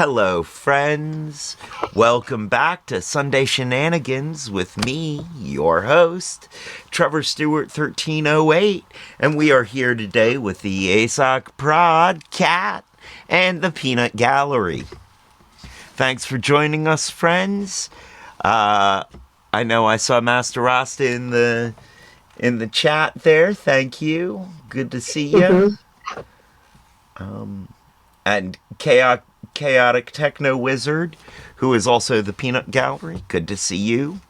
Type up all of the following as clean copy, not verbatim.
Hello, friends. Welcome back to Sunday Shenanigans with me, your host, Trevor Stewart 1308, and we are here today with the ASOC Prod Cat and the Peanut Gallery. Thanks for joining us, friends. I know I saw Master Rasta in the chat there. Thank you. Good to see you. And Chaotic Techno Wizard, who is also the Peanut Gallery. Good to see you.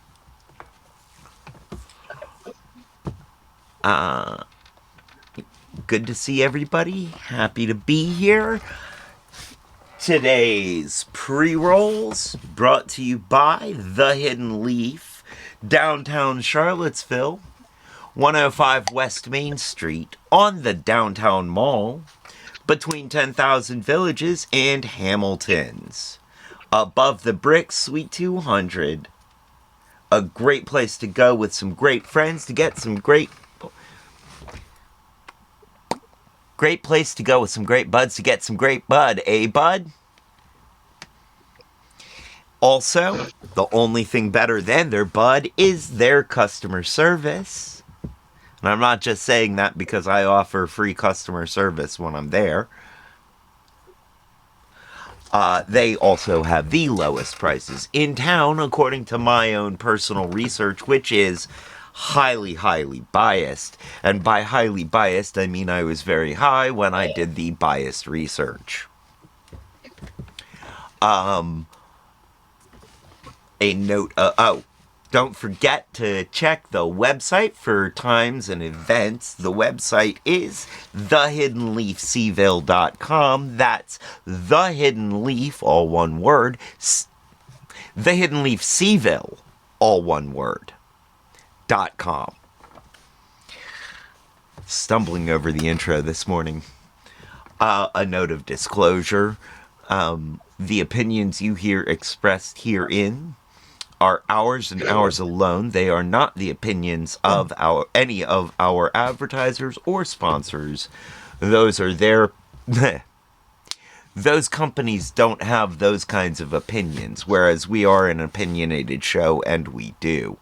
Good to see everybody. Happy to be here. Today's pre-rolls brought to you by The Hidden Leaf, downtown Charlottesville, 105 West Main Street, on the Downtown Mall, between 10,000 Villages and Hamilton's, above the Brick Suite 200. A great place to go with some great friends to get some great place to go with some great buds to get some great bud, eh, bud? Also, the only thing better than their bud is their customer service. And I'm not just saying that because I offer free customer service when I'm there. They also have the lowest prices in town, according to my own personal research, which is highly, highly biased. And by highly biased, I mean I was very high when I did the biased research. A note, don't forget to check the website for times and events. The website is thehiddenleafseville.com. That's The Hidden Leaf, all one word. The Hidden Leaf Seville, all one word. .com. Stumbling over the intro this morning. A note of disclosure. The opinions you hear expressed herein are ours and ours alone. They are not the opinions of any of our advertisers or sponsors. Those are their... Those companies don't have those kinds of opinions, whereas we are an opinionated show, and we do.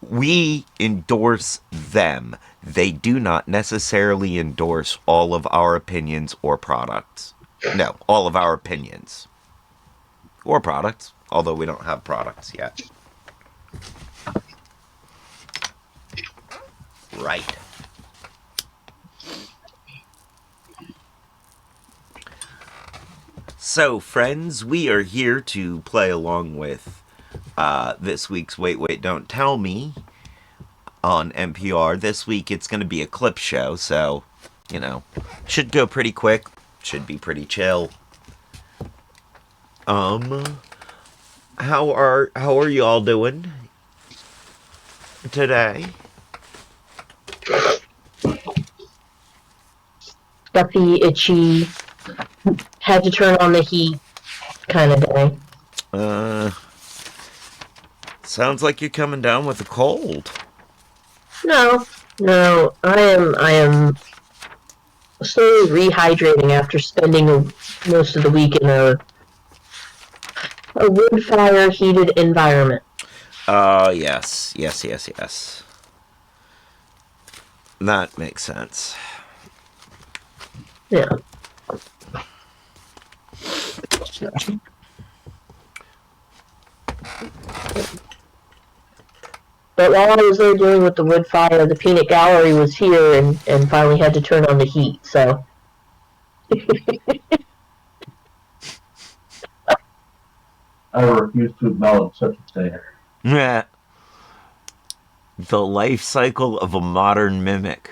We endorse them. They do not necessarily endorse all of our opinions or products. No, all of our opinions. Or products. Although we don't have products yet. Right. So, friends, we are here to play along with this week's Wait, Don't Tell Me on NPR. This week it's going to be a clip show, so, you know, should go pretty quick. Should be pretty chill. How are you all doing today? Stuffy, itchy, had to turn on the heat kind of day. Sounds like you're coming down with a cold. No, I am slowly rehydrating after spending most of the week in a wood fire heated environment. Yes. That makes sense. Yeah. But while I was there dealing with the wood fire, the Peanut Gallery was here and finally had to turn on the heat, so... I refuse to acknowledge such a thing. Yeah. The life cycle of a modern mimic.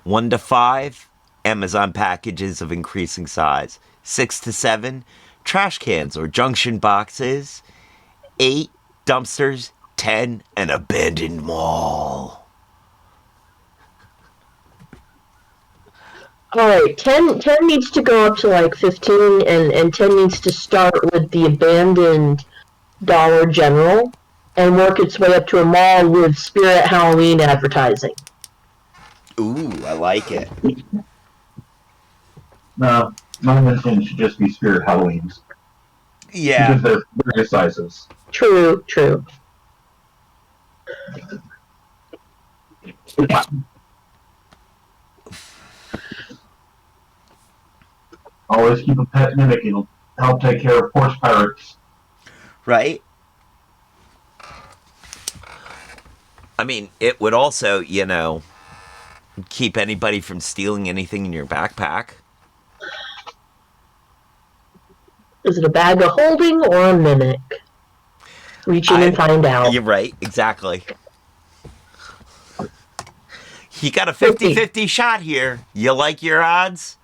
1 to 5, Amazon packages of increasing size. 6 to 7, trash cans or junction boxes. 8, dumpsters. 10, an abandoned mall. Alright, 10 needs to go up to like 15, and 10 needs to start with the abandoned Dollar General and work its way up to a mall with Spirit Halloween advertising. Ooh, I like it. No, my mission should just be Spirit Halloweens. Yeah. Because they're various sizes. True. Always keep a pet mimic. It'll help take care of horse pirates. Right? I mean, it would also, keep anybody from stealing anything in your backpack. Is it a bag of holding or a mimic? Reach in and find out. You're right, exactly. You got a 50-50 shot here. You like your odds?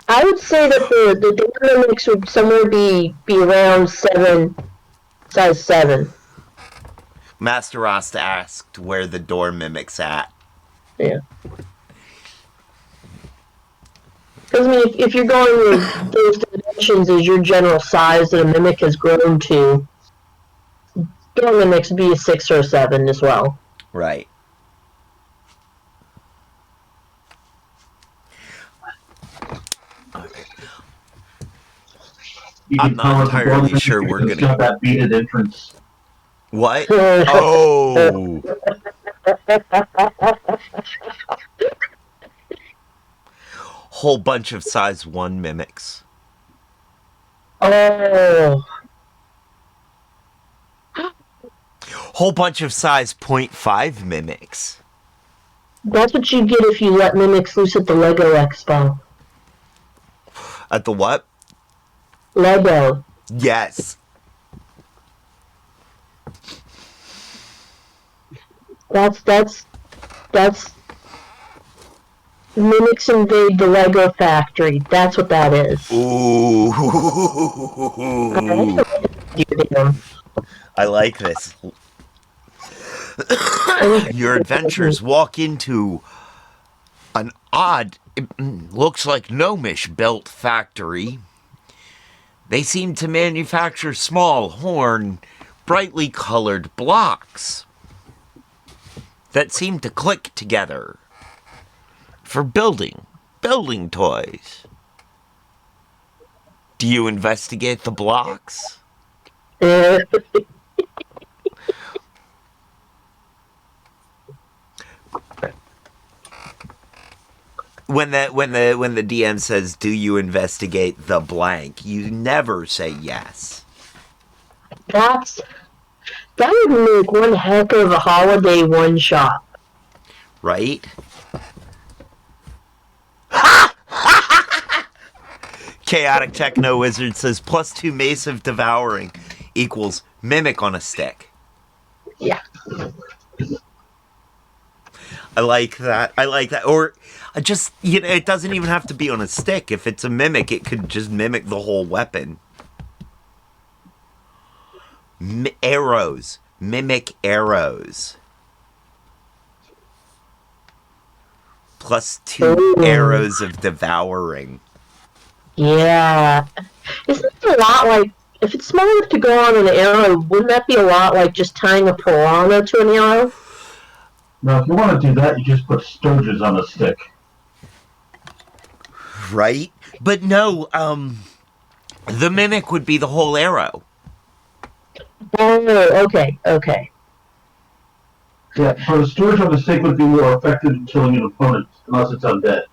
I would say that the door mimics would somewhere be around size 7. Master Rasta asked where the door mimic's at. Yeah. Because, I mean, if you're going with those dimensions as your general size that a mimic has grown to, door mimics would be a 6 or a 7 as well. Right. I'm not entirely sure we're going to... that beaded entrance. What? Oh! Whole bunch of size 1 mimics. Oh. Whole bunch of size 0.5 mimics. That's what you get if you let mimics loose at the Lego Expo. At the what? Lego. Yes. That's mimics invade the Lego factory. That's what that is. Ooh. I like this. Your adventurers walk into an odd, looks like gnomish built factory. They seem to manufacture small, horn, brightly colored blocks that seem to click together for building toys. Do you investigate the blocks? When the DM says, "Do you investigate the blank?" you never say yes. That would make one heck of a holiday one shot. Right? Chaotic Techno Wizard says +2 Mace of Devouring equals Mimic on a stick. Yeah. I like that. Or just, it doesn't even have to be on a stick. If it's a mimic, it could just mimic the whole weapon. Arrows. Mimic arrows. +2 Ooh. arrows of devouring. Yeah. Isn't it a lot like, if it's small enough to go on an arrow, wouldn't that be a lot like just tying a piranha to an arrow? Now, if you want to do that, you just put sturges on a stick. Right? But no, the mimic would be the whole arrow. Oh, okay. Yeah, so the sturge on the stick would be more effective in killing an opponent, unless it's undead.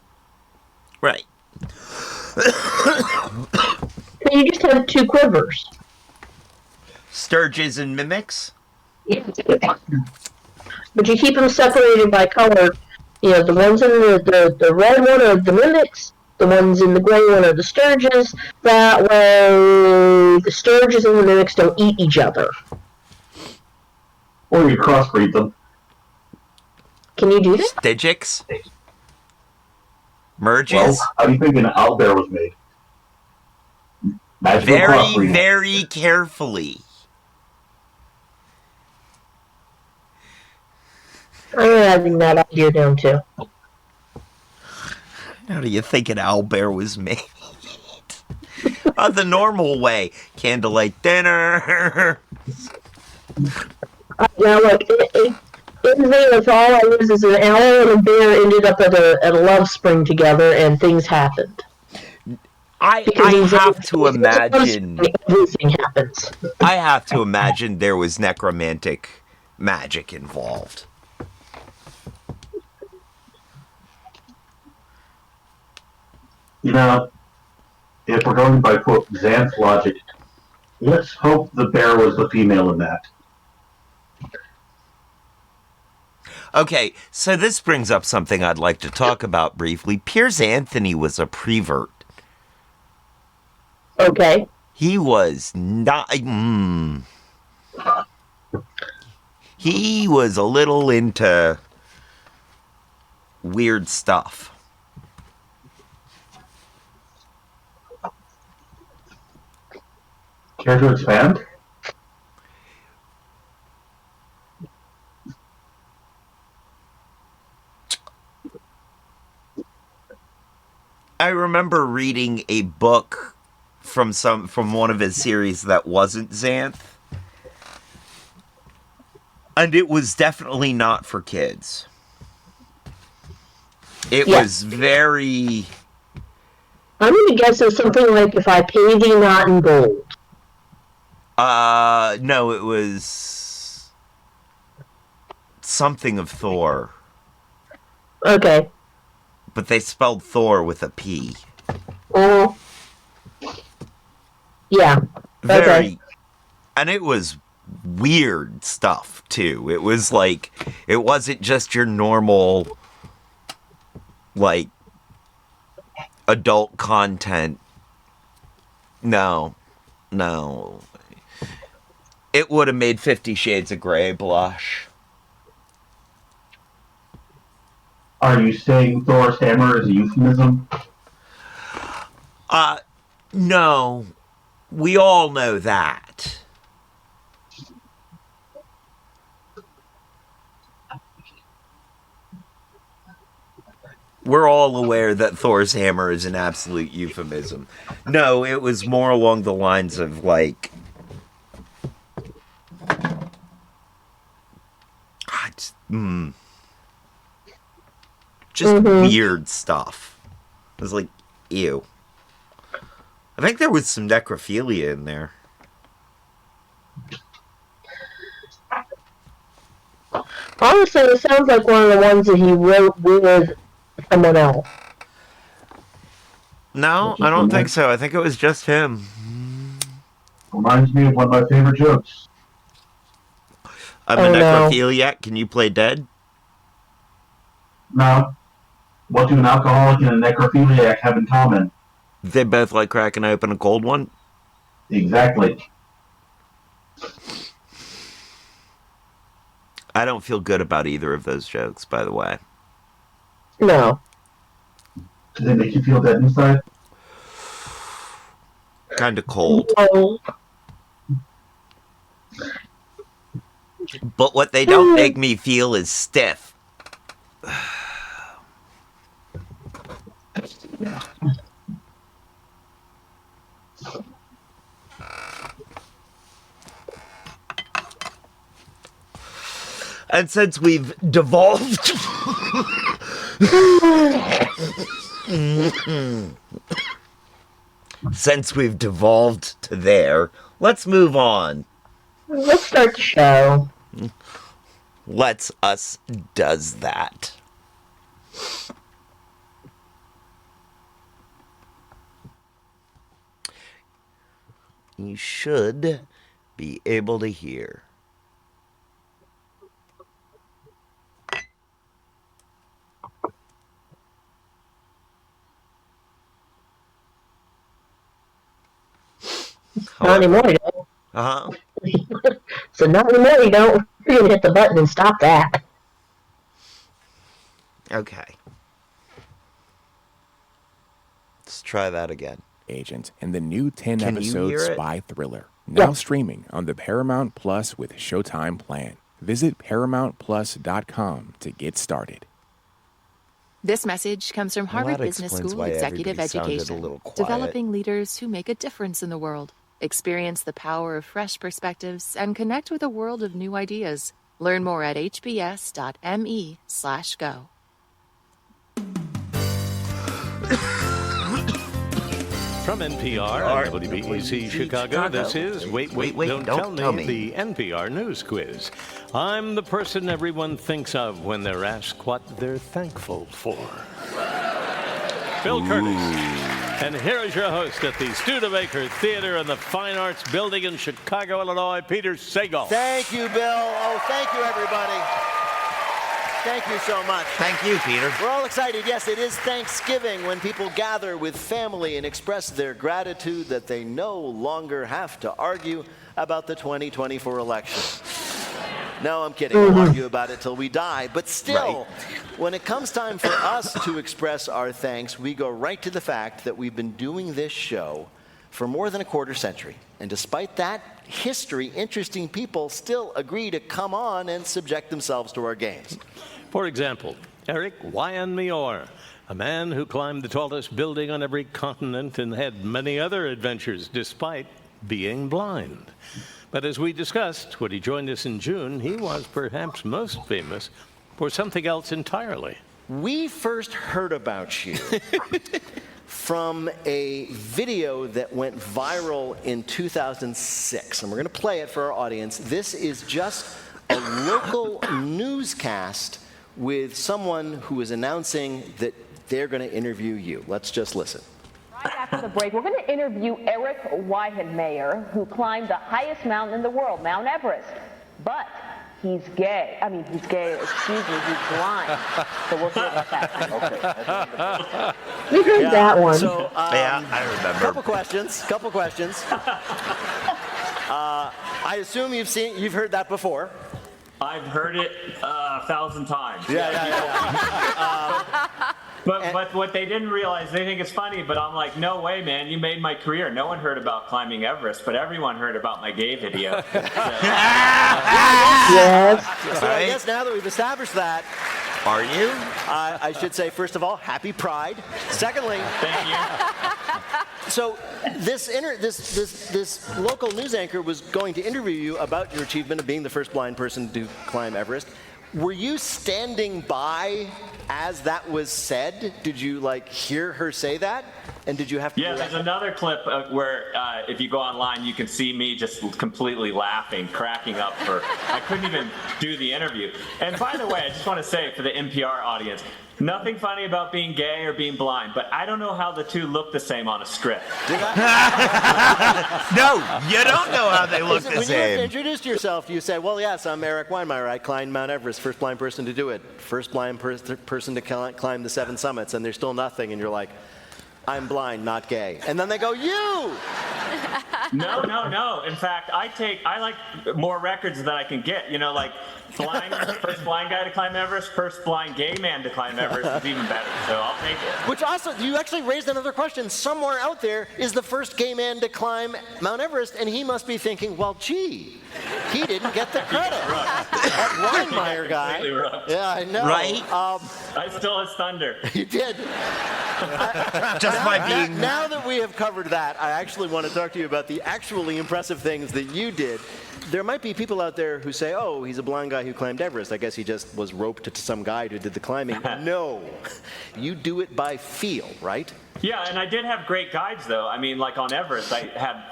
Right. You just have 2 quivers. Sturges and mimics? Yeah. But you keep them separated by color. The ones in the red one are the mimics, the ones in the gray one are the sturges. That way, the sturges and the mimics don't eat each other. Or you crossbreed them. Can you do that? Stygics? Merges? Well, how do you think an owlbear was made? Magical Very, crossbreeding. very carefully. I'm adding that idea down too. How do you think an owlbear was made? The normal way. Candlelight dinner. Now, look, in Vegas, all I was is an owl and a bear ended up at a love spring together, and things happened. I Because have to imagine. everything happens. I have to imagine there was necromantic magic involved. You know, if we're going by quote Xanth's logic, let's hope the bear was the female in that. Okay, so this brings up something I'd like to talk about briefly. Piers Anthony was a prevert. Okay. He was not. He was a little into weird stuff. Care to expand? I remember reading a book from one of his series that wasn't Xanth. And it was definitely not for kids. It was very... I'm going to guess it's something like If I Pay Thee Not in Gold. No, it was something of Thor. Okay. But they spelled Thor with a P. Oh. Yeah. Very... Okay. And it was weird stuff, too. It was like... It wasn't just your normal... like... adult content. No. It would have made 50 Shades of Grey blush. Are you saying Thor's hammer is a euphemism? No. We all know that. We're all aware that Thor's hammer is an absolute euphemism. No, it was more along the lines of, like... Just weird stuff. It was like, ew. I think there was some necrophilia in there. Honestly, it sounds like one of the ones that he wrote with someone else. No, I don't think so. I think it was just him. Reminds me of one of my favorite jokes. I'm a necrophiliac. Can you play dead? Now, what do an alcoholic and a necrophiliac have in common? They both like cracking open a cold one. Exactly. I don't feel good about either of those jokes, by the way. No. Do they make you feel dead inside? Kind of cold. No. But what they don't make me feel is stiff. And since we've devolved... since we've devolved to there, let's move on. Let's start the show. Let's us does that. You should be able to hear. Not anymore, you don't. Uh-huh. So not anymore, you don't. You're going to hit the button and stop that. Okay. Let's try that again. Agent and the new 10-episode hear it? spy thriller, now streaming on the Paramount Plus with Showtime plan. Visit ParamountPlus.com to get started. This message comes from Harvard that Business explains School why Executive everybody sounded a Education, little quiet. developing leaders who make a difference in the world. Experience the power of fresh perspectives and connect with a world of new ideas. Learn more at hbs.me/go. From NPR and WBEZ Chicago, this is Wait, Don't Tell Me, the NPR News Quiz. I'm the person everyone thinks of when they're asked what they're thankful for. Bill Curtis. And here is your host at the Studebaker Theater in the Fine Arts Building in Chicago, Illinois, Peter Sagal. Thank you, Bill. Oh, thank you, everybody. Thank you so much. Thank you, Peter. We're all excited. Yes, it is Thanksgiving when people gather with family and express their gratitude that they no longer have to argue about the 2024 election. No, I'm kidding. We'll argue about it till we die. But still, when it comes time for us to express our thanks, we go right to the fact that we've been doing this show for more than a quarter century. And despite that history, interesting people still agree to come on and subject themselves to our games. For example, Eric Wyand-Mior, a man who climbed the tallest building on every continent and had many other adventures despite being blind. But as we discussed when he joined us in June, he was perhaps most famous for something else entirely. We first heard about you from a video that went viral in 2006. And we're going to play it for our audience. This is just a local newscast with someone who is announcing that they're going to interview you. Let's just listen. Right after the break, we're going to interview Eric Weihenmayer, who climbed the highest mountain in the world, Mount Everest. But he's gay. I mean, he's gay, excuse me, he's blind. So we'll hear about that. Okay. We heard that one. So, Yeah, I remember. Couple questions. I assume you've heard that before. I've heard it 1,000 times. Yeah. But what they didn't realize, they think it's funny, but I'm like, no way, man, you made my career. No one heard about climbing Everest, but everyone heard about my gay video. Yes. So I guess now that we've established that, Are you? I should say, first of all, happy Pride. Secondly, Thank you. so this local news anchor was going to interview you about your achievement of being the first blind person to climb Everest. Were you standing by as that was said? Did you hear her say that? And did you have to? Yeah, there's another clip where if you go online, you can see me just completely laughing, cracking up I couldn't even do the interview. And by the way, I just want to say for the NPR audience, nothing funny about being gay or being blind, but I don't know how the two look the same on a script. No, you don't know how they look the When same. you introduced yourself, you said, well, yes, I'm Eric Weihenmayer. I climbed Mount Everest, first blind person to do it, first blind person to climb the 7 summits, and there's still nothing, and you're like, I'm blind, not gay. And then they go, you! No. In fact, I like more records than I can get. You know, like first blind guy to climb Everest, first blind gay man to climb Everest is even better. So I'll take it. Which also, you actually raised another question. Somewhere out there is the first gay man to climb Mount Everest, and he must be thinking, well, gee, he didn't get the credit. That Weihenmayer guy. Completely right. Yeah, I know. Right? I stole his thunder. You did. Just by being. Now that we have covered that, I actually want to talk to you about the actually impressive things that you did. There might be people out there who say, oh, he's a blind guy who climbed Everest. I guess he just was roped to some guy who did the climbing. No. You do it by feel, right? Yeah, and I did have great guides, though. I mean, like on Everest, I had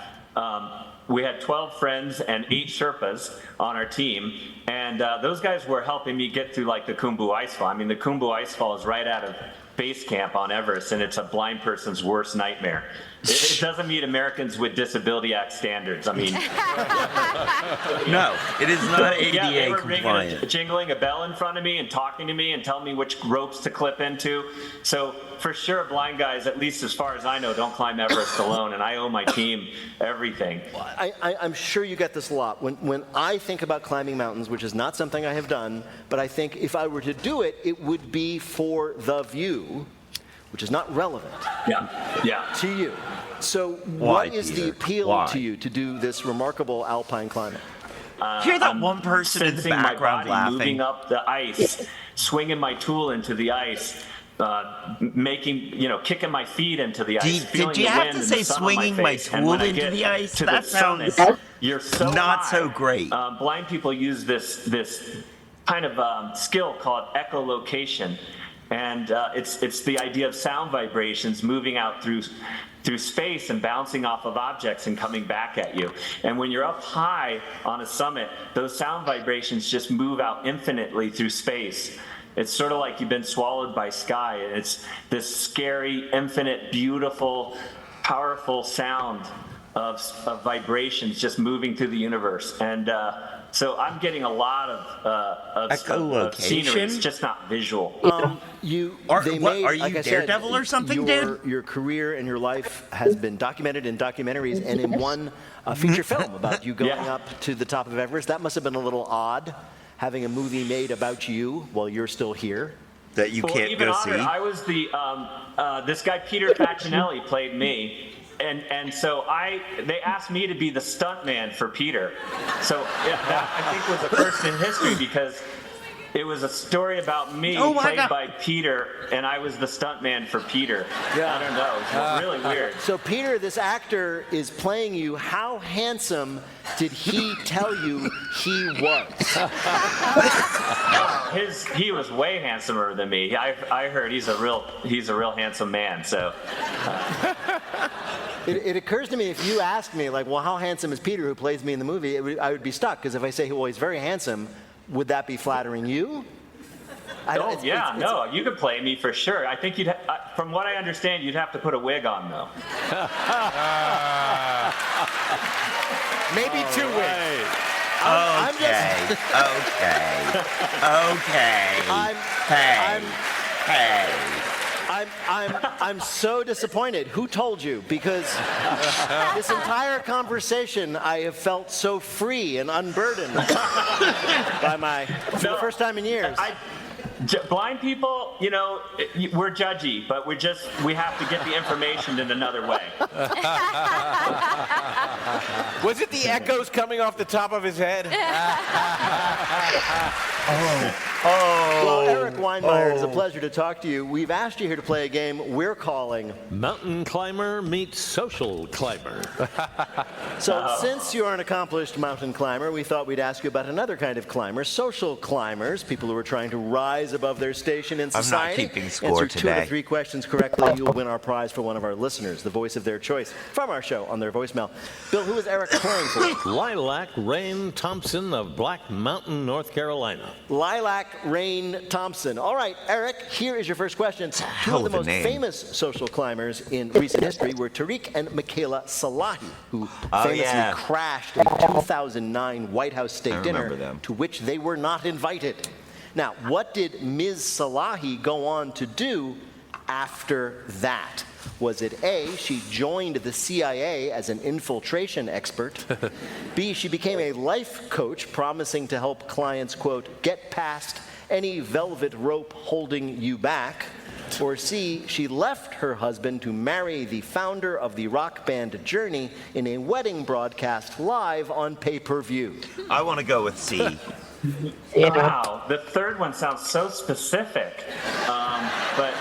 we had 12 friends and 8 Sherpas on our team, and those guys were helping me get through like the Khumbu Icefall. I mean, the Khumbu Icefall is right out of base camp on Everest, and it's a blind person's worst nightmare. It doesn't meet Americans with Disability Act standards. I mean, No, it is not ADA yeah, they were compliant. jingling a bell in front of me and talking to me and telling me which ropes to clip into. So for sure, blind guys, at least as far as I know, don't climb Everest alone, and I owe my team everything. I'm sure you get this a lot. When I think about climbing mountains, which is not something I have done, but I think if I were to do it, it would be for the view, which is not relevant to you. So Why, what is Peter? the appeal Why? to you to do this remarkable alpine climbing? Hear that one person in the Sensing background my body laughing. moving up the ice, swinging my tool into the ice, kicking my feet into the ice. Did you have to say swinging my tool into the ice? That sounds you're so not high. so great. Blind people use this kind of skill called echolocation. And it's the idea of sound vibrations moving out through space and bouncing off of objects and coming back at you. And when you're up high on a summit, those sound vibrations just move out infinitely through space. It's sort of like you've been swallowed by sky. It's this scary, infinite, beautiful, powerful sound of vibrations just moving through the universe. And so I'm getting a lot of scenery. It's just not visual. Are you Daredevil or something, dude? Your career and your life has been documented in documentaries and in one feature film about you going up to the top of Everest. That must have been a little odd, having a movie made about you while you're still here. That you can't go see. I was this guy Peter Facinelli played me. And so they asked me to be the stuntman for Peter. So that I think was a first in history because it was a story about me played by Peter, and I was the stuntman for Peter. Yeah. I don't know. It's really weird. So Peter, this actor, is playing you. How handsome did he tell you he was? He was way handsomer than me. I heard he's a real handsome man. So. It occurs to me, if you asked me, like, well, how handsome is Peter, who plays me in the movie, I would be stuck, because if I say, well, he's very handsome, would that be flattering you? You could play me for sure. I think from what I understand, you'd have to put a wig on, though. Maybe 2 wigs. I'm so disappointed. Who told you? Because this entire conversation, I have felt so free and unburdened for the first time in years. Blind people, we're judgy, but we have to get the information in another way. Was it the echoes coming off the top of his head? Well, Eric Weinmeier, it's a pleasure to talk to you. We've asked you here to play a game we're calling Mountain Climber Meets Social Climber. So since you're an accomplished mountain climber, we thought we'd ask you about another kind of climber, social climbers, people who are trying to rise above their station in society. I'm not keeping score Answer today. 2 to 3 questions correctly, you'll win our prize for one of our listeners, the voice of their choice, from our show on their voicemail. Bill, who is Eric playing for? Lilac Rain Thompson of Black Mountain, North Carolina. Lilac Rain Thompson. All right, Eric, here is your first question. 2 of the most famous social climbers in recent history were Tariq and Michaela Salahi, who famously crashed a 2009 White House state dinner to which they were not invited. Now, what did Ms. Salahi go on to do after that? Was it A, she joined the CIA as an infiltration expert? B, she became a life coach promising to help clients, quote, get past any velvet rope holding you back? Or C, she left her husband to marry the founder of the rock band Journey in a wedding broadcast live on pay-per-view? I want to go with C. Wow, the third one sounds so specific. But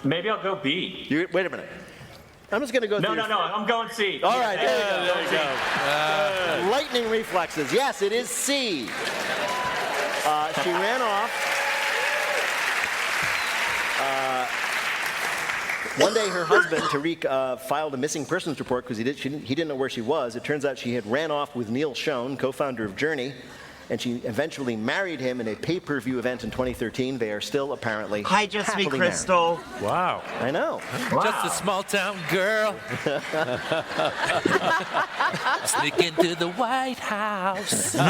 maybe I'll go B. Wait a minute. I'm just going to go through. No, I'm going C. All right, there you go. Lightning reflexes. Yes, it is C. She ran off. One day, her husband, Tariq, filed a missing persons report because he didn't know where she was. It turns out she had ran off with Neil Schon, co-founder of Journey, and she eventually married him in a pay-per-view event in 2013. They are still apparently Hi, just me, Crystal. Married. Wow. I know. Wow. Just a small-town girl. Sneak into the White House. All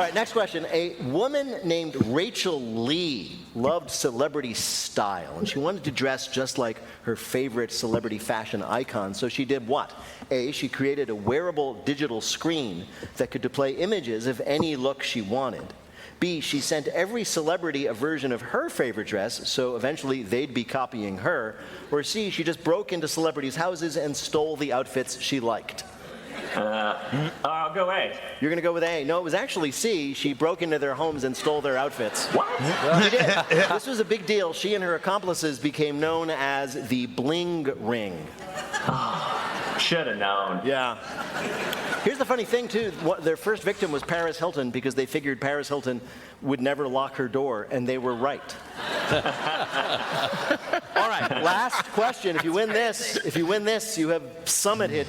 right, next question. A woman named Rachel Lee loved celebrity style, and she wanted to dress just like her favorite celebrity fashion icon. So she did what? A, she created a wearable digital screen that could display images of any look she wanted. B, she sent every celebrity a version of her favorite dress, so eventually they'd be copying her. Or C, she just broke into celebrities' houses and stole the outfits she liked. I'll go A. You're going to go with A. No, it was actually C. She broke into their homes and stole their outfits. What? She did. This was a big deal. She and her accomplices became known as the Bling Ring. Should have known. Yeah. Here's the funny thing, too. Their first victim was Paris Hilton because they figured Paris Hilton would never lock her door, and they were right. All right, last question. If you win this, you have summited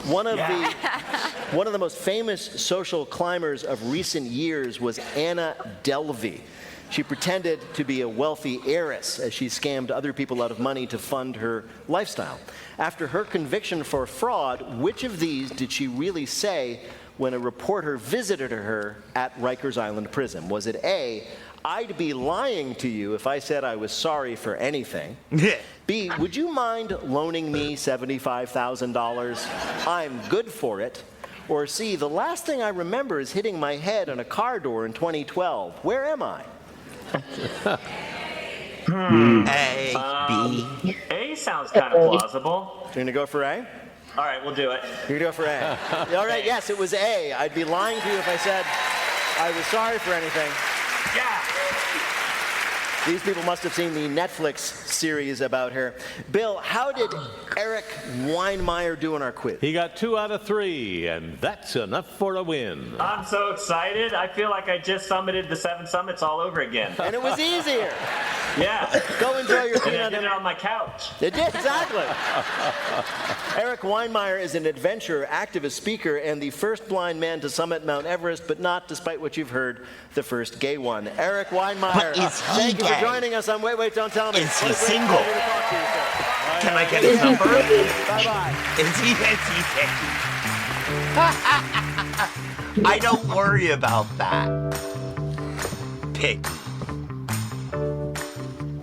one of the most famous social climbers of recent years was Anna Delvey. She pretended to be a wealthy heiress as she scammed other people out of money to fund her lifestyle. After her conviction for fraud, which of these did she really say when a reporter visited her at Rikers Island Prison? Was it A, I'd be lying to you if I said I was sorry for anything? B, would you mind loaning me $75,000? I'm good for it. Or C, the last thing I remember is hitting my head on a car door in 2012. Where am I? A, B. A sounds kind of plausible. You're going to go for A? All right, we'll do it. You're going to go for A. All right, yes, it was A. I'd be lying to you if I said I was sorry for anything. Yeah. These people must have seen the Netflix series about her. Bill, how did Eric Weinmeier do in our quiz? He got 2 out of 3, and that's enough for a win. I'm so excited. I feel like I just summited the 7 summits all over again. And it was easier. Yeah. Go enjoy your And I peanut. did it on my couch. It did, exactly. Eric Weinmeier is an adventurer, activist, speaker, and the first blind man to summit Mount Everest, but not, despite what you've heard, the first gay one. Eric Weinmeier, But is he thank you for gay? joining us on Wait, Don't Tell Me. Is he What a great single? pleasure to talk to you, sir. Can I get his number? Bye-bye. Is he I don't worry about that. Pick.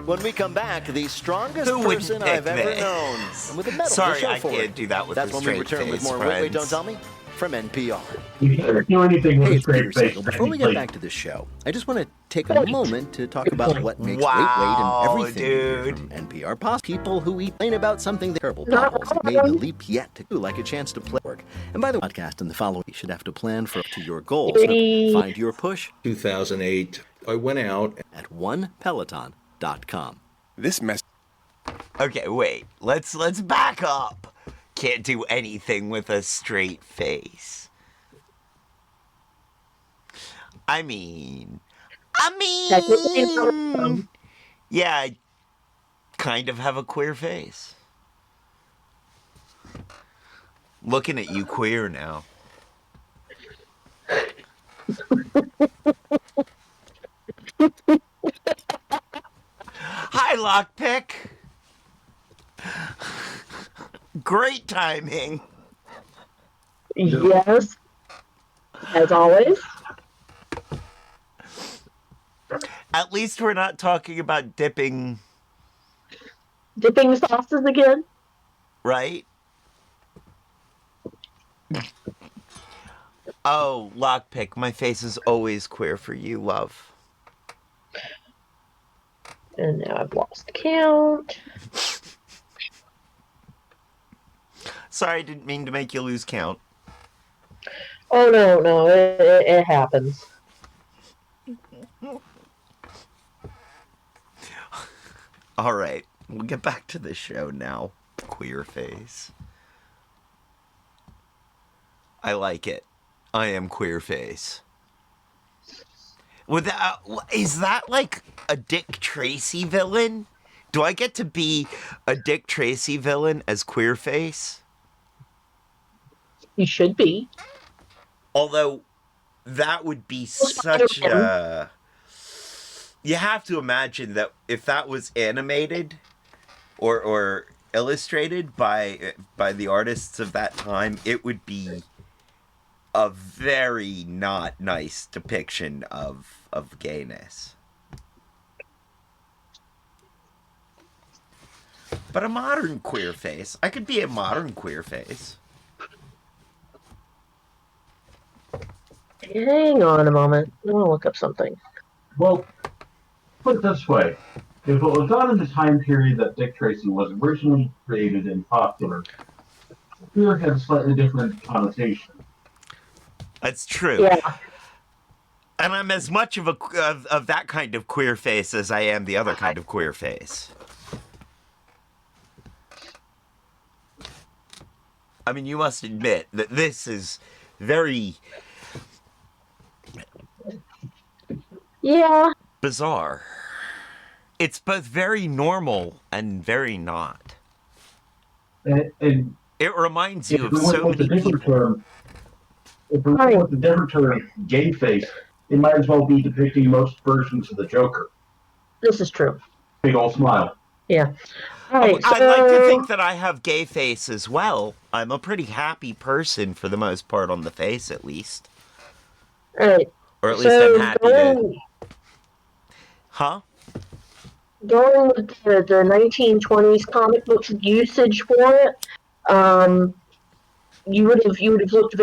When we come back, the strongest Who would person pick I've ever this? known. And with a medal to Sorry, show I for can't it. do that with That's a when we straight return with face, more Wait, Don't Tell Me from NPR. You can't do anything with Hey, a it's Peter straight face. Sagal. Before we get back to this show, I just want to take a moment to talk about what makes Wow, Wait, and everything you hear dude. from NPR possible. People who complain about something terrible novels, maybe a leap yet to do, like a chance to play work. And by the way, podcast and the following, you should have to plan for to your goals. Find your push 2008, I went out at onepeloton.com. This mess. Okay, wait. Let's back up. Can't do anything with a straight face. I mean, yeah, I kind of have a queer face. Looking at you queer now. Hi, Lockpick. Great timing. Yes. As always. At least we're not talking about dipping, Dipping sauces again. right? Oh, Lockpick, my face is always queer for you, love. And now I've lost count. Sorry, I didn't mean to make you lose count. Oh, no, it happens. All right, we'll get back to the show now. Queer face. I like it. I am queer face. Is that like a Dick Tracy villain? Do I get to be a Dick Tracy villain as queer face? You should be. Although that would be such a... You have to imagine that if that was animated or illustrated by the artists of that time, it would be a very not nice depiction of gayness. But a modern queer face. I could be a modern queer face. Hang on a moment. I want to look up something. Well, put it this way. If it was done in the time period that Dick Tracy was originally created and popular, queer had a slightly different connotation. That's true. Yeah. And I'm as much of that kind of queer face as I am the other kind of queer face. I mean, you must admit that this is very bizarre. It's both very normal and very not. And it reminds if you of we went so with a many different people. term, if we went with a different term, gay face, it might as well be depicting most versions of the Joker. This is true. Big old smile. Yeah. All right, I like to think that I have gay face as well. I'm a pretty happy person for the most part on the face, at least. All right. Or at least I'm happy to... Huh? Going with the 1920s comic book usage for it, you would have looked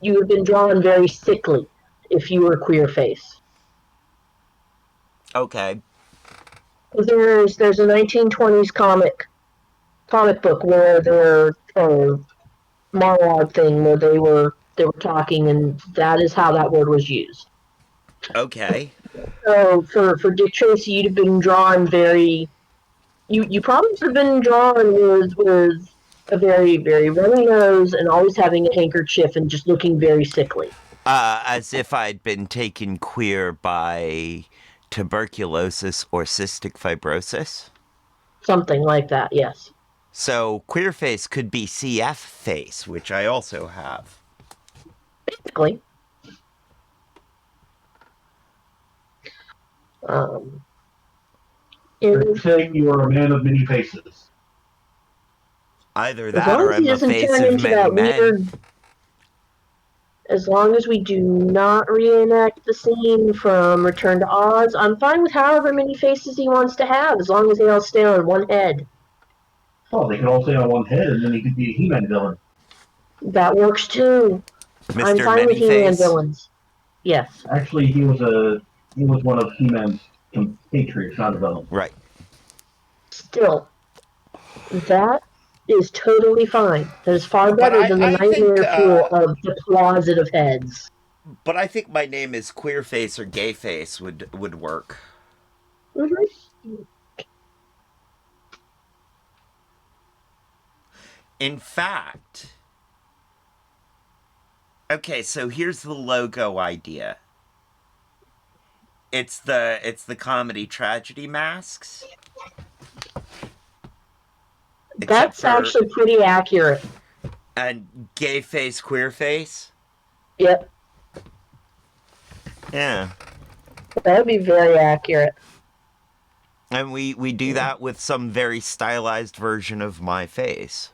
you would have been drawn very sickly if you were queer face. Okay. There's a 1920s comic book where there a monologue thing where they were talking, and that is how that word was used. Okay. So for Dick Tracy, you'd have been drawn very. You probably would have been drawn with a very, very runny nose and always having a handkerchief and just looking very sickly. As if I'd been taken queer by tuberculosis or cystic fibrosis? Something like that, yes. So queer face could be CF face, which I also have. Basically. You're saying you are a man of many faces. Either that or I'm a face of many men. As long as we do not reenact the scene from Return to Oz, I'm fine with however many faces he wants to have, as long as they all stay on one head. Oh, they can all stay on one head, and then he could be a He-Man villain. That works too. Mr. I'm fine with He-Man villains. Yes. Actually, he was one of He-Man's compatriots, not a villain. Right. Still, that is totally fine. That is far better than the nightmare fuel of the closet of heads. But I think my name is queer face or gay face would work. Mm-hmm. In fact, okay, so here's the logo idea. It's the comedy tragedy masks. That's actually pretty accurate. And gay face, queer face? Yep. Yeah. That would be very accurate. And we do that with some very stylized version of my face.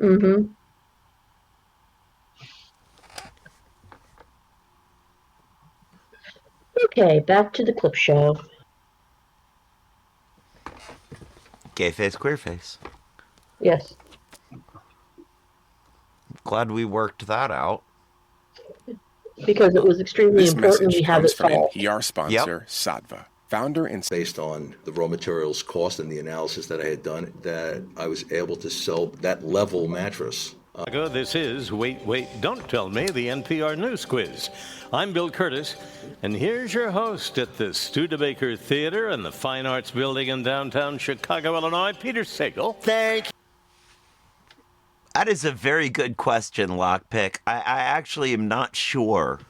Mm-hmm. Okay, back to the clip show. Gay face, queer face. Yes. Glad we worked that out. Because it was extremely This important message we have comes it from solved. NPR sponsor Sadva, founder and Based on the raw materials cost and the analysis that I had done, that I was able to sell that level mattress. This is Wait, Don't Tell Me, the NPR News Quiz. I'm Bill Curtis, and here's your host at the Studebaker Theater and the Fine Arts Building in downtown Chicago, Illinois, Peter Sagal. Thank you. That is a very good question, Lockpick. I actually am not sure.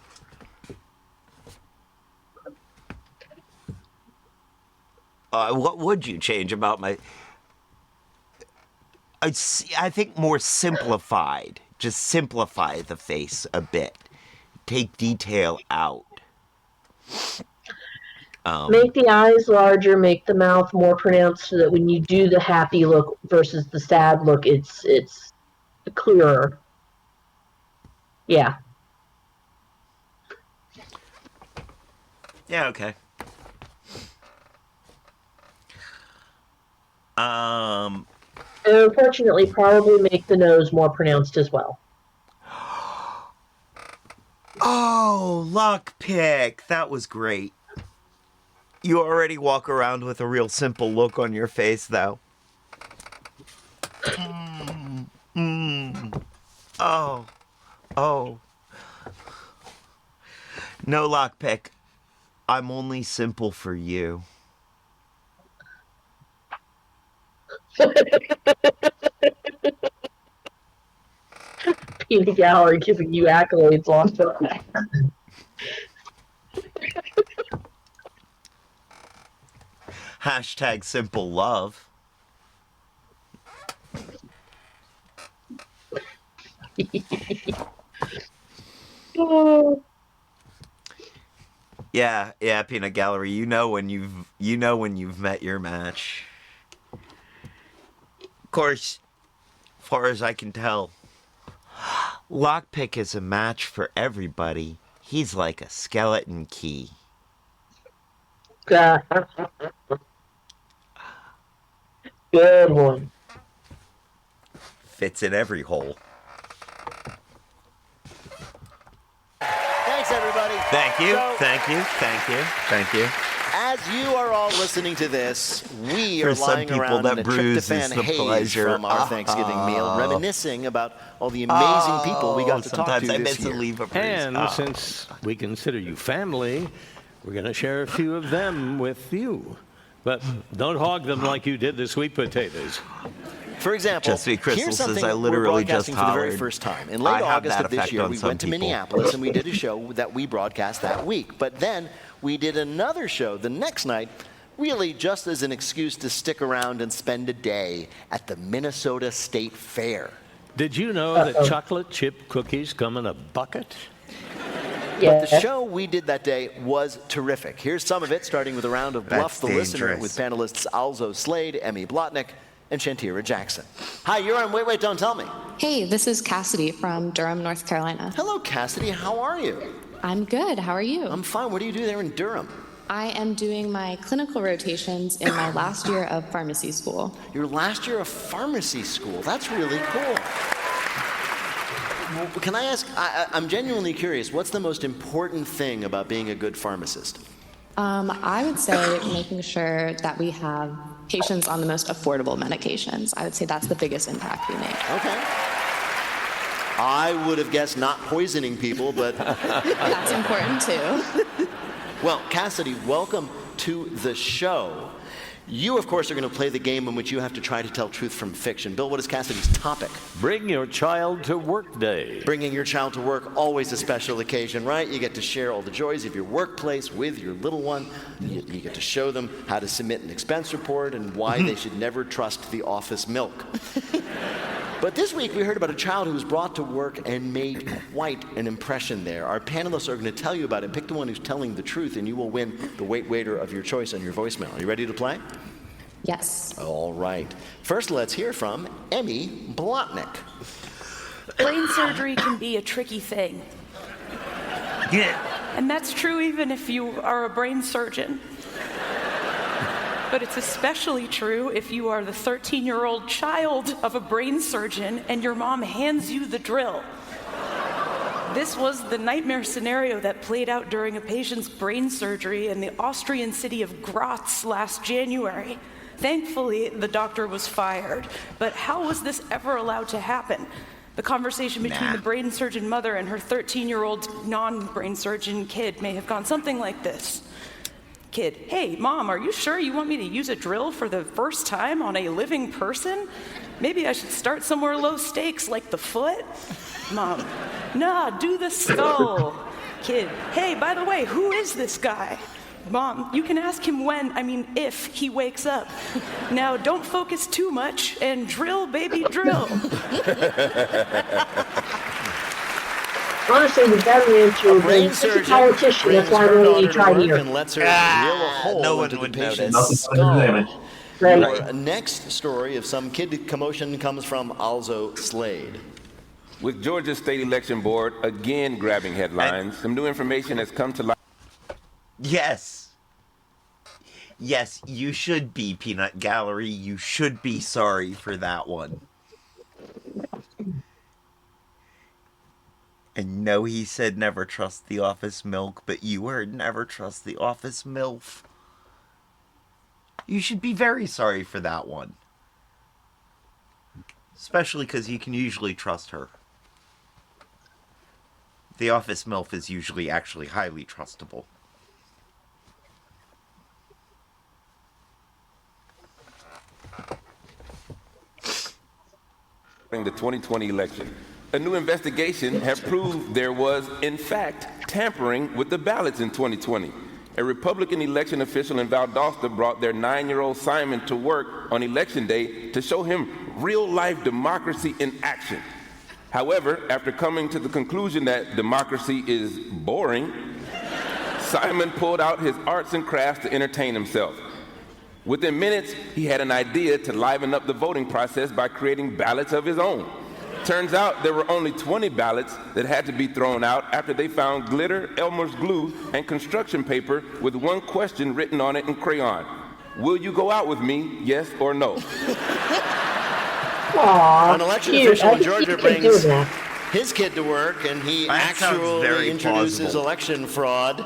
What would you change about my... I think more simplified. Just simplify the face a bit. Take detail out. Make the eyes larger, make the mouth more pronounced so that when you do the happy look versus the sad look, it's clearer. Yeah. Yeah, okay. And unfortunately, probably make the nose more pronounced as well. Oh, Lockpick. That was great. You already walk around with a real simple look on your face, though. Oh. No, Lockpick. I'm only simple for you. in the gallery giving you accolades on that. Hashtag simple love. Oh. Yeah, Peanut Gallery. You know when you've met your match. Of course, as far as I can tell, Lockpick is a match for everybody. He's like a skeleton key. Good one. Fits in every hole. Thanks, everybody. Thank you, So, thank you, thank you, thank you. as you are all listening to this, we For are some lying people, around that in a bruise is tryptophan the haze pleasure. from our Thanksgiving meal, reminiscing about all the amazing people we got to talk to sometimes I this miss to year. leave a bruise. And since we consider you family, we're going to share a few of them with you. But don't hog them like you did the sweet potatoes. For example, Just be Crystal here's says something I we're literally broadcasting just for the very hollered. first time. In I late have August that of this effect year, on we some went to people. Minneapolis and we did a show that we broadcast that week. But then we did another show the next night, really just as an excuse to stick around and spend a day at the Minnesota State Fair. Did you know that chocolate chip cookies come in a bucket? But the show we did that day was terrific. Here's some of it, starting with a round of Bluff the Listener with panelists Alzo Slade, Emmy Blotnick, and Shantira Jackson. Hi, you're on Wait, Don't Tell Me. Hey, this is Cassidy from Durham, North Carolina. Hello, Cassidy. How are you? I'm good. How are you? I'm fine. What do you do there in Durham? I am doing my clinical rotations in my last year of pharmacy school. Your last year of pharmacy school. That's really cool. Well, can I ask, I'm genuinely curious, what's the most important thing about being a good pharmacist? I would say making sure that we have patients on the most affordable medications. I would say that's the biggest impact we make. Okay. I would have guessed not poisoning people, but... That's important too. Well, Cassidy, welcome to the show. You, of course, are going to play the game in which you have to try to tell truth from fiction. Bill, what is Cassidy's topic? Bring your child to work day. Bringing your child to work, always a special occasion, right? You get to share all the joys of your workplace with your little one. You get to show them how to submit an expense report and why they should never trust the office milk. But this week, we heard about a child who was brought to work and made quite an impression there. Our panelists are going to tell you about it. Pick the one who's telling the truth, and you will win the Wait Waiter of your choice on your voicemail. Are you ready to play? Yes. All right. First, let's hear from Emmy Blotnick. Brain surgery can be a tricky thing. Yeah. And that's true even if you are a brain surgeon. But it's especially true if you are the 13-year-old child of a brain surgeon and your mom hands you the drill. This was the nightmare scenario that played out during a patient's brain surgery in the Austrian city of Graz last January. Thankfully, the doctor was fired. But how was this ever allowed to happen? The conversation between the brain surgeon mother and her 13-year-old non-brain surgeon kid may have gone something like this. Kid, hey, Mom, are you sure you want me to use a drill for the first time on a living person? Maybe I should start somewhere low stakes, like the foot? Mom, nah, do the skull. Kid, hey, by the way, who is this guy? Mom, you can ask him if he wakes up. Now, don't focus too much and drill, baby, drill. Honestly, the better answer is she's a politician. That's why I don't need to try here. And lets her drill a hole no one into the would patient's notice. skull. Right. Our next story of some kid commotion comes from Alzo Slade. With Georgia State Election Board again grabbing headlines, some new information has come to light. Yes. Yes, you should be, Peanut Gallery. You should be sorry for that one. And no, he said never trust the office milk, but you heard never trust the office MILF. You should be very sorry for that one. Especially because you can usually trust her. The office MILF is usually actually highly trustable. During the 2020 election, A new investigation had proved there was, in fact, tampering with the ballots in 2020. A Republican election official in Valdosta brought their 9-year-old Simon to work on Election Day to show him real-life democracy in action. However, after coming to the conclusion that democracy is boring, Simon pulled out his arts and crafts to entertain himself. Within minutes, he had an idea to liven up the voting process by creating ballots of his own. Turns out there were only 20 ballots that had to be thrown out after they found glitter, Elmer's glue, and construction paper with one question written on it in crayon. Will you go out with me, yes or no? Aww, An election cute. official I in think Georgia you could brings do that. his kid to work, and he That sounds actually very introduces plausible. election fraud.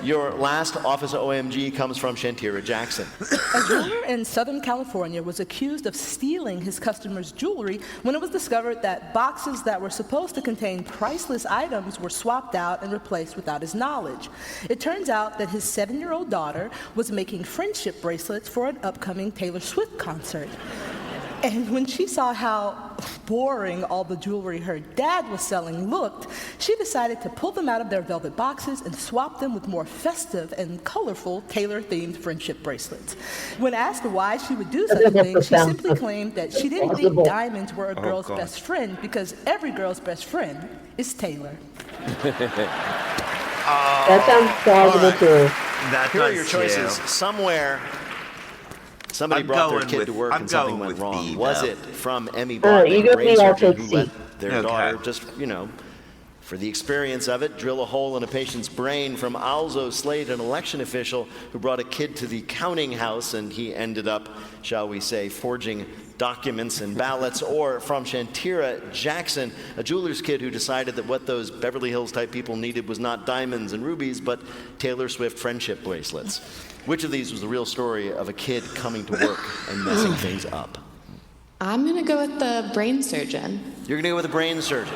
Your last Office of OMG comes from Shantira Jackson. A jeweler in Southern California was accused of stealing his customers' jewelry when it was discovered that boxes that were supposed to contain priceless items were swapped out and replaced without his knowledge. It turns out that his 7-year-old daughter was making friendship bracelets for an upcoming Taylor Swift concert. And when she saw how boring all the jewelry her dad was selling looked, she decided to pull them out of their velvet boxes and swap them with more festive and colorful Taylor-themed friendship bracelets. When asked why she would do such a thing, she simply claimed that she didn't think diamonds were a girl's best friend because every girl's best friend is Taylor. That sounds plausible too. That Here are does your choices. too. Somewhere, somebody I'm brought their going kid with- to work I'm and something going went with wrong. B, Was though. it from Emmy You Bachman, go brain B, I'll surgeon take who C. let their daughter just, for the experience of it, drill a hole in a patient's brain? From Alzo Slade, an election official who brought a kid to the counting house and he ended up, shall we say, forging documents and ballots? Or from Shantira Jackson, a jeweler's kid who decided that what those Beverly Hills type people needed was not diamonds and rubies, but Taylor Swift friendship bracelets. Which of these was the real story of a kid coming to work and messing things up? I'm going to go with the brain surgeon. You're going to go with a brain surgeon.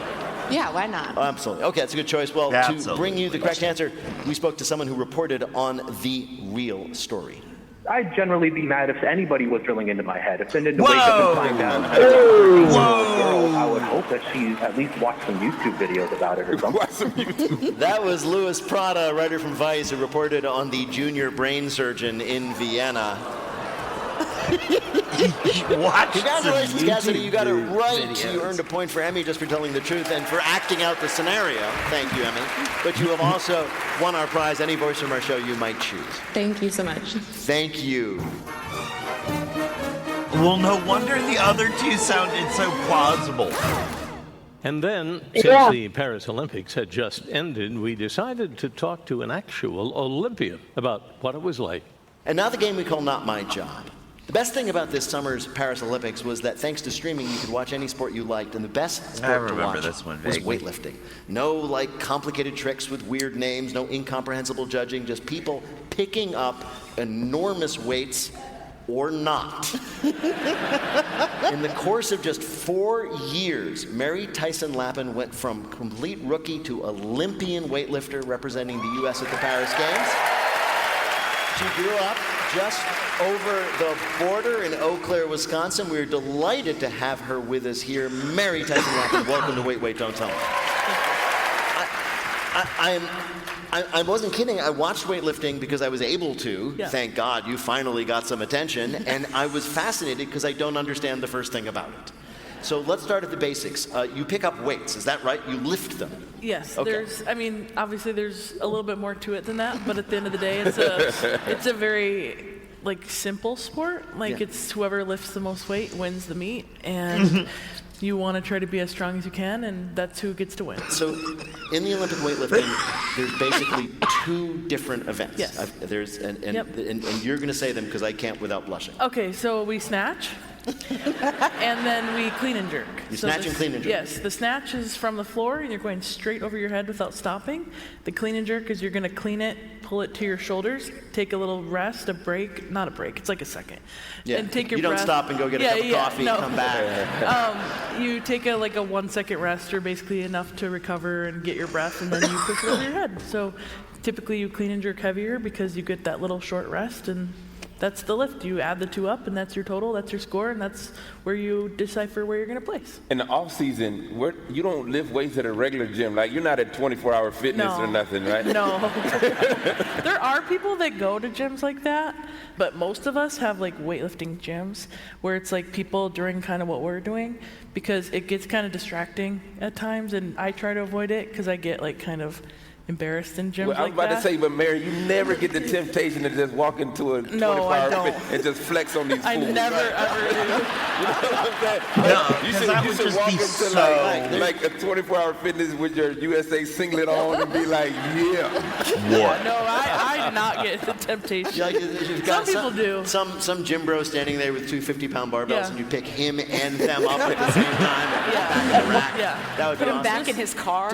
Yeah, why not? Absolutely. Okay, that's a good choice. Well, to bring you the correct answer, we spoke to someone who reported on the real story. I'd generally be mad if anybody was drilling into my head. If then to Whoa! wake up and find out that it's a 13-year-old girl, I would hope that she at least watched some YouTube videos about it or something. That was Louis Prada, writer from Vice, who reported on the junior brain surgeon in Vienna. Congratulations, Cassidy. You got it right. videos. You earned a point for Emmy just for telling the truth and for acting out the scenario. Thank you, Emmy. But you have also won our prize, any voice from our show you might choose. Thank you so much. Thank you. Well, no wonder the other two sounded so plausible. And then, Yeah. since the Paris Olympics had just ended, we decided to talk to an actual Olympian about what it was like. And now the game we call Not My Job. The best thing about this summer's Paris Olympics was that thanks to streaming, you could watch any sport you liked, and the best I sport to remember watch this one was vaguely. weightlifting. No complicated tricks with weird names, no incomprehensible judging, just people picking up enormous weights or not. In the course of just 4 years, Mary Tyson Lappin went from complete rookie to Olympian weightlifter representing the U.S. at the Paris Games. She grew up just over the border in Eau Claire, Wisconsin. We're delighted to have her with us here. Mary Tyson Lappin, welcome to Wait, Wait, Don't Tell Me. I wasn't kidding. I watched weightlifting because I was able to. Yeah. Thank God you finally got some attention. And I was fascinated because I don't understand the first thing about it. So let's start at the basics. You pick up weights, is that right? You lift them. Yes, Okay. obviously there's a little bit more to it than that, but at the end of the day, it's a very simple sport. It's whoever lifts the most weight wins the meet, and you want to try to be as strong as you can, and that's who gets to win. So in the Olympic weightlifting, there's basically 2 different events. Yes. And you're going to say them because I can't without blushing. Okay, so we snatch, and then we clean and jerk. You snatch and clean and jerk. Yes, the snatch is from the floor, and you're going straight over your head without stopping. The clean and jerk is you're going to clean it, pull it to your shoulders, take a little rest, not a break, it's like a second. Yeah. And take your You don't breath. stop and go get a cup of coffee and come back. You take a 1-second rest, or basically enough to recover and get your breath, and then you push it over your head. So typically you clean and jerk heavier because you get that little short rest, and that's the lift. You add the two up, and that's your total, that's your score, and that's where you decipher where you're going to place. In the off season, you don't lift weights at a regular gym. Like, you're not at 24-hour fitness or nothing, right? No. There are people that go to gyms like that, but most of us have like weightlifting gyms where it's like people during kind of what we're doing, because it gets kind of distracting at times, and I try to avoid it because I get like kind of embarrassed in gyms like that. I was about to say, but Mary, you never get the temptation to just walk into a 24-hour fit and just flex on these fools. I never ever do. You know what I'm saying? No, you should walk into like a 24-hour fitness with your USA singlet on and be like, yeah. What? No, I do not get the temptation. Some people do. Some gym bro standing there with two 50-pound barbells, Yeah. and you pick him and them up at the same time and put them back in the rack. Yeah. That would Put be him awesome. back in his car.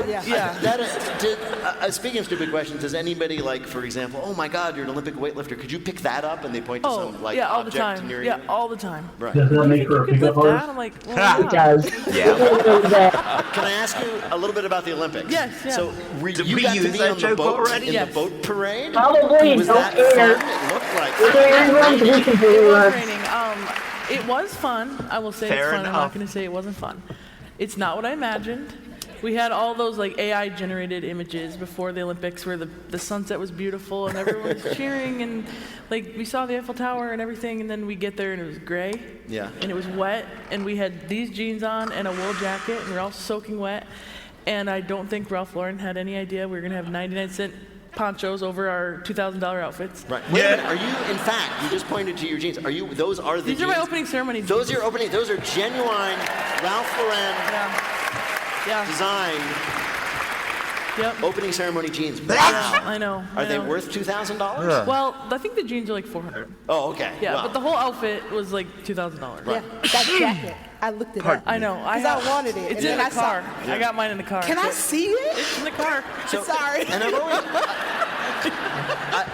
Speaking of stupid questions, does anybody, like, for example, oh my God, you're an Olympic weightlifter, could you pick that up? And they point to some like yeah, all the object time. near Yeah, you? all the time. Right. Does that make her a pickup Lift that? artist? I'm like, well, It does. Can I ask you a little bit about the Olympics? Yes, yeah. So Did you we got to use be that on the joke boat already? in Yes. the boat parade? Probably. Was Don't that care. fun? It looked like We're doing runs, we can do runs. Training. It was fun. I will say Fair it's fun. I'm enough. not going to say it wasn't fun. It's not what I imagined. We had all those like AI generated images before the Olympics where the sunset was beautiful and everyone was cheering, and like we saw the Eiffel Tower and everything, and then we get there and it was gray. Yeah. And it was wet, and we had these jeans on and a wool jacket, and we were all soaking wet. And I don't think Ralph Lauren had any idea we were going to have 99-cent ponchos over our $2,000 outfits. Right. Wait a minute. Are you, in fact, you just pointed to your jeans. Are you, those are the These jeans? are my opening ceremony jeans. Those are your opening, those are genuine Ralph Lauren designed opening ceremony jeans. Wow. I know. Are they worth $2,000? Well, I think the jeans are like $400. Oh, okay. Yeah, Wow. but the whole outfit was like $2,000. Right. That jacket. I looked it up. I know. Because I wanted it. It's and in then the car. Yeah. I got mine in the car. Can I see it? It's in the car. Sorry. And I've always,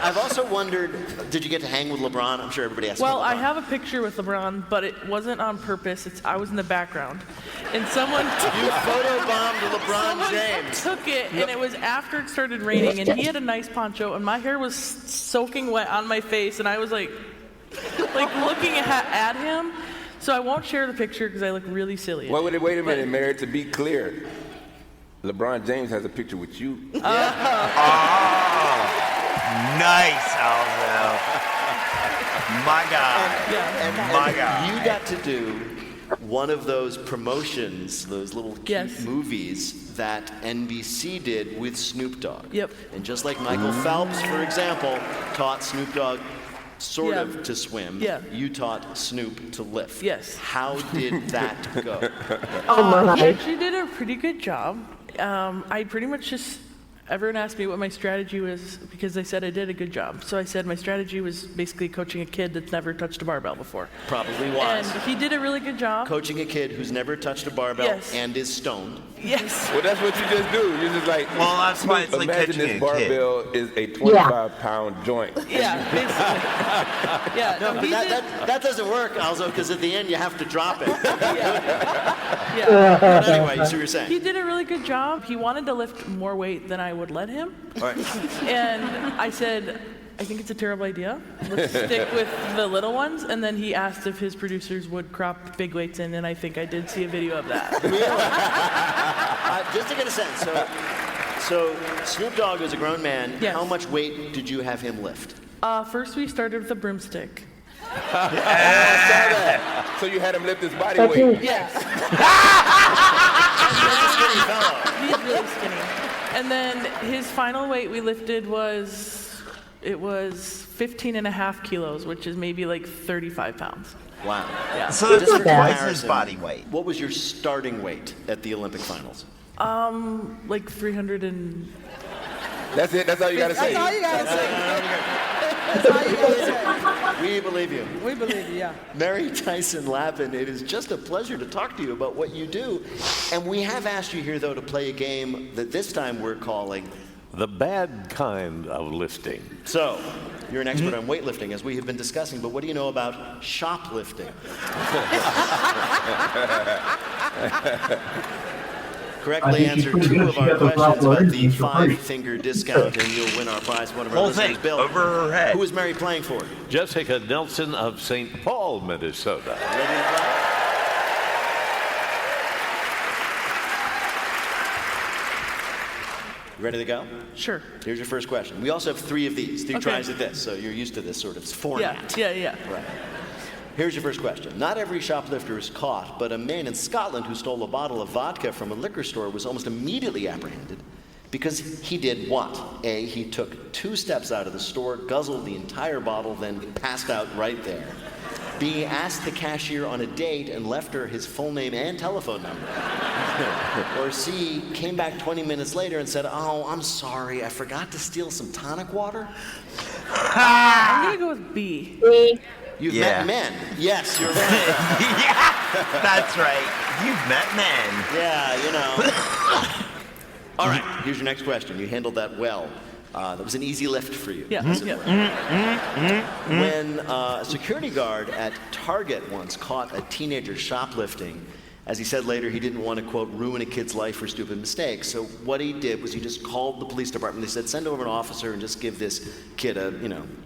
I've also wondered, did you get to hang with LeBron? I'm sure everybody asks Well, about I LeBron. have a picture with LeBron, but it wasn't on purpose. I was in the background. And someone... You photobombed LeBron James. Took it, and it was after it started raining, and he had a nice poncho, and my hair was soaking wet on my face, and I was like looking at him. So I won't share the picture because I look really silly. Wait a minute, Mary. To be clear, LeBron James has a picture with you. Nice, Alzo. My God. My God. You got to do one of those promotions, those little cute movies that NBC did with Snoop Dogg. Yep. And just like Michael Phelps, for example, taught Snoop Dogg sort of to swim, you taught Snoop to lift. Yes. How did that go? He actually did a pretty good job. I pretty much just, everyone asked me what my strategy was because I said I did a good job. So I said my strategy was basically coaching a kid that's never touched a barbell before. Probably was. And he did a really good job. Coaching a kid who's never touched a barbell and is stoned. Yes. Well, that's what you just do. You're just like, well, that's why it's like imagine catching this a barbell is a 25-pound joint. Yeah, basically. Yeah. No, but that doesn't work, Alzo, because at the end you have to drop it. Yeah. But anyway, so you're saying. He did a really good job. He wanted to lift more weight than I would let him. All right. And I said, I think it's a terrible idea. Let's stick with the little ones. And then he asked if his producers would crop big weights in, and I think I did see a video of that. Just to get a sense, so Snoop Dogg is a grown man. Yes. How much weight did you have him lift? First we started with a broomstick. I saw that. So you had him lift his body weight. Yes. He's really skinny. And then his final weight we lifted was 15.5 kilos, which is maybe like 35 pounds. Wow. Yeah. So that's twice his body weight. What was your starting weight at the Olympic finals? Like 300 and... That's it? That's all you gotta say? That's all you gotta say. That's all you gotta say. We believe you. We believe you, yeah. Mary Tyson Lappin, it is just a pleasure to talk to you about what you do. And we have asked you here, though, to play a game that this time we're calling The Bad Kind of Lifting. So, you're an expert on weightlifting, as we have been discussing, but what do you know about shoplifting? Correctly answered two of our questions about the 5-finger discount, and you'll win our prize. One of our Whole listeners, thing, Bill. over her head. Who is Mary playing for? Jessica Nelson of St. Paul, Minnesota. Ready to go? Sure. Here's your first question. We also have 3 of these, 3 tries at this, so you're used to this sort of format. Yeah. Right. Here's your first question. Not every shoplifter is caught, but a man in Scotland who stole a bottle of vodka from a liquor store was almost immediately apprehended because he did what? A, he took 2 steps out of the store, guzzled the entire bottle, then passed out right there. B, asked the cashier on a date and left her his full name and telephone number. Or C, came back 20 minutes later and said, "Oh, I'm sorry, I forgot to steal some tonic water." I'm going to go with B. You've met men. Yes, you're right. Yeah, that's right. You've met men. Yeah, you know. All right, here's your next question. You handled that well. That was an easy lift for you. Yeah. When a security guard at Target once caught a teenager shoplifting, as he said later, he didn't want to, quote, ruin a kid's life for stupid mistakes. So what he did was he just called the police department. They said, send over an officer and just give this kid a,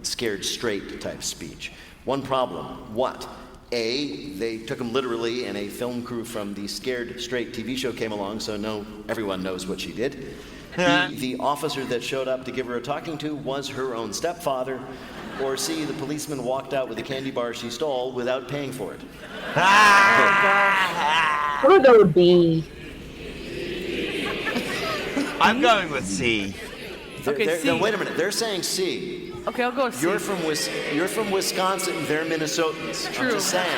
scared straight type speech. One problem. What? A, they took him literally, and a film crew from the Scared Straight TV show came along, so everyone knows what she did. B, the officer that showed up to give her a talking to was her own stepfather. Or C, the policeman walked out with a candy bar she stole without paying for it. I'm gonna go with B. I'm going with C. C. No, wait a minute. They're saying C. Okay, I'll go with C. You're from Wisconsin. They're Minnesotans. True. I'm just saying.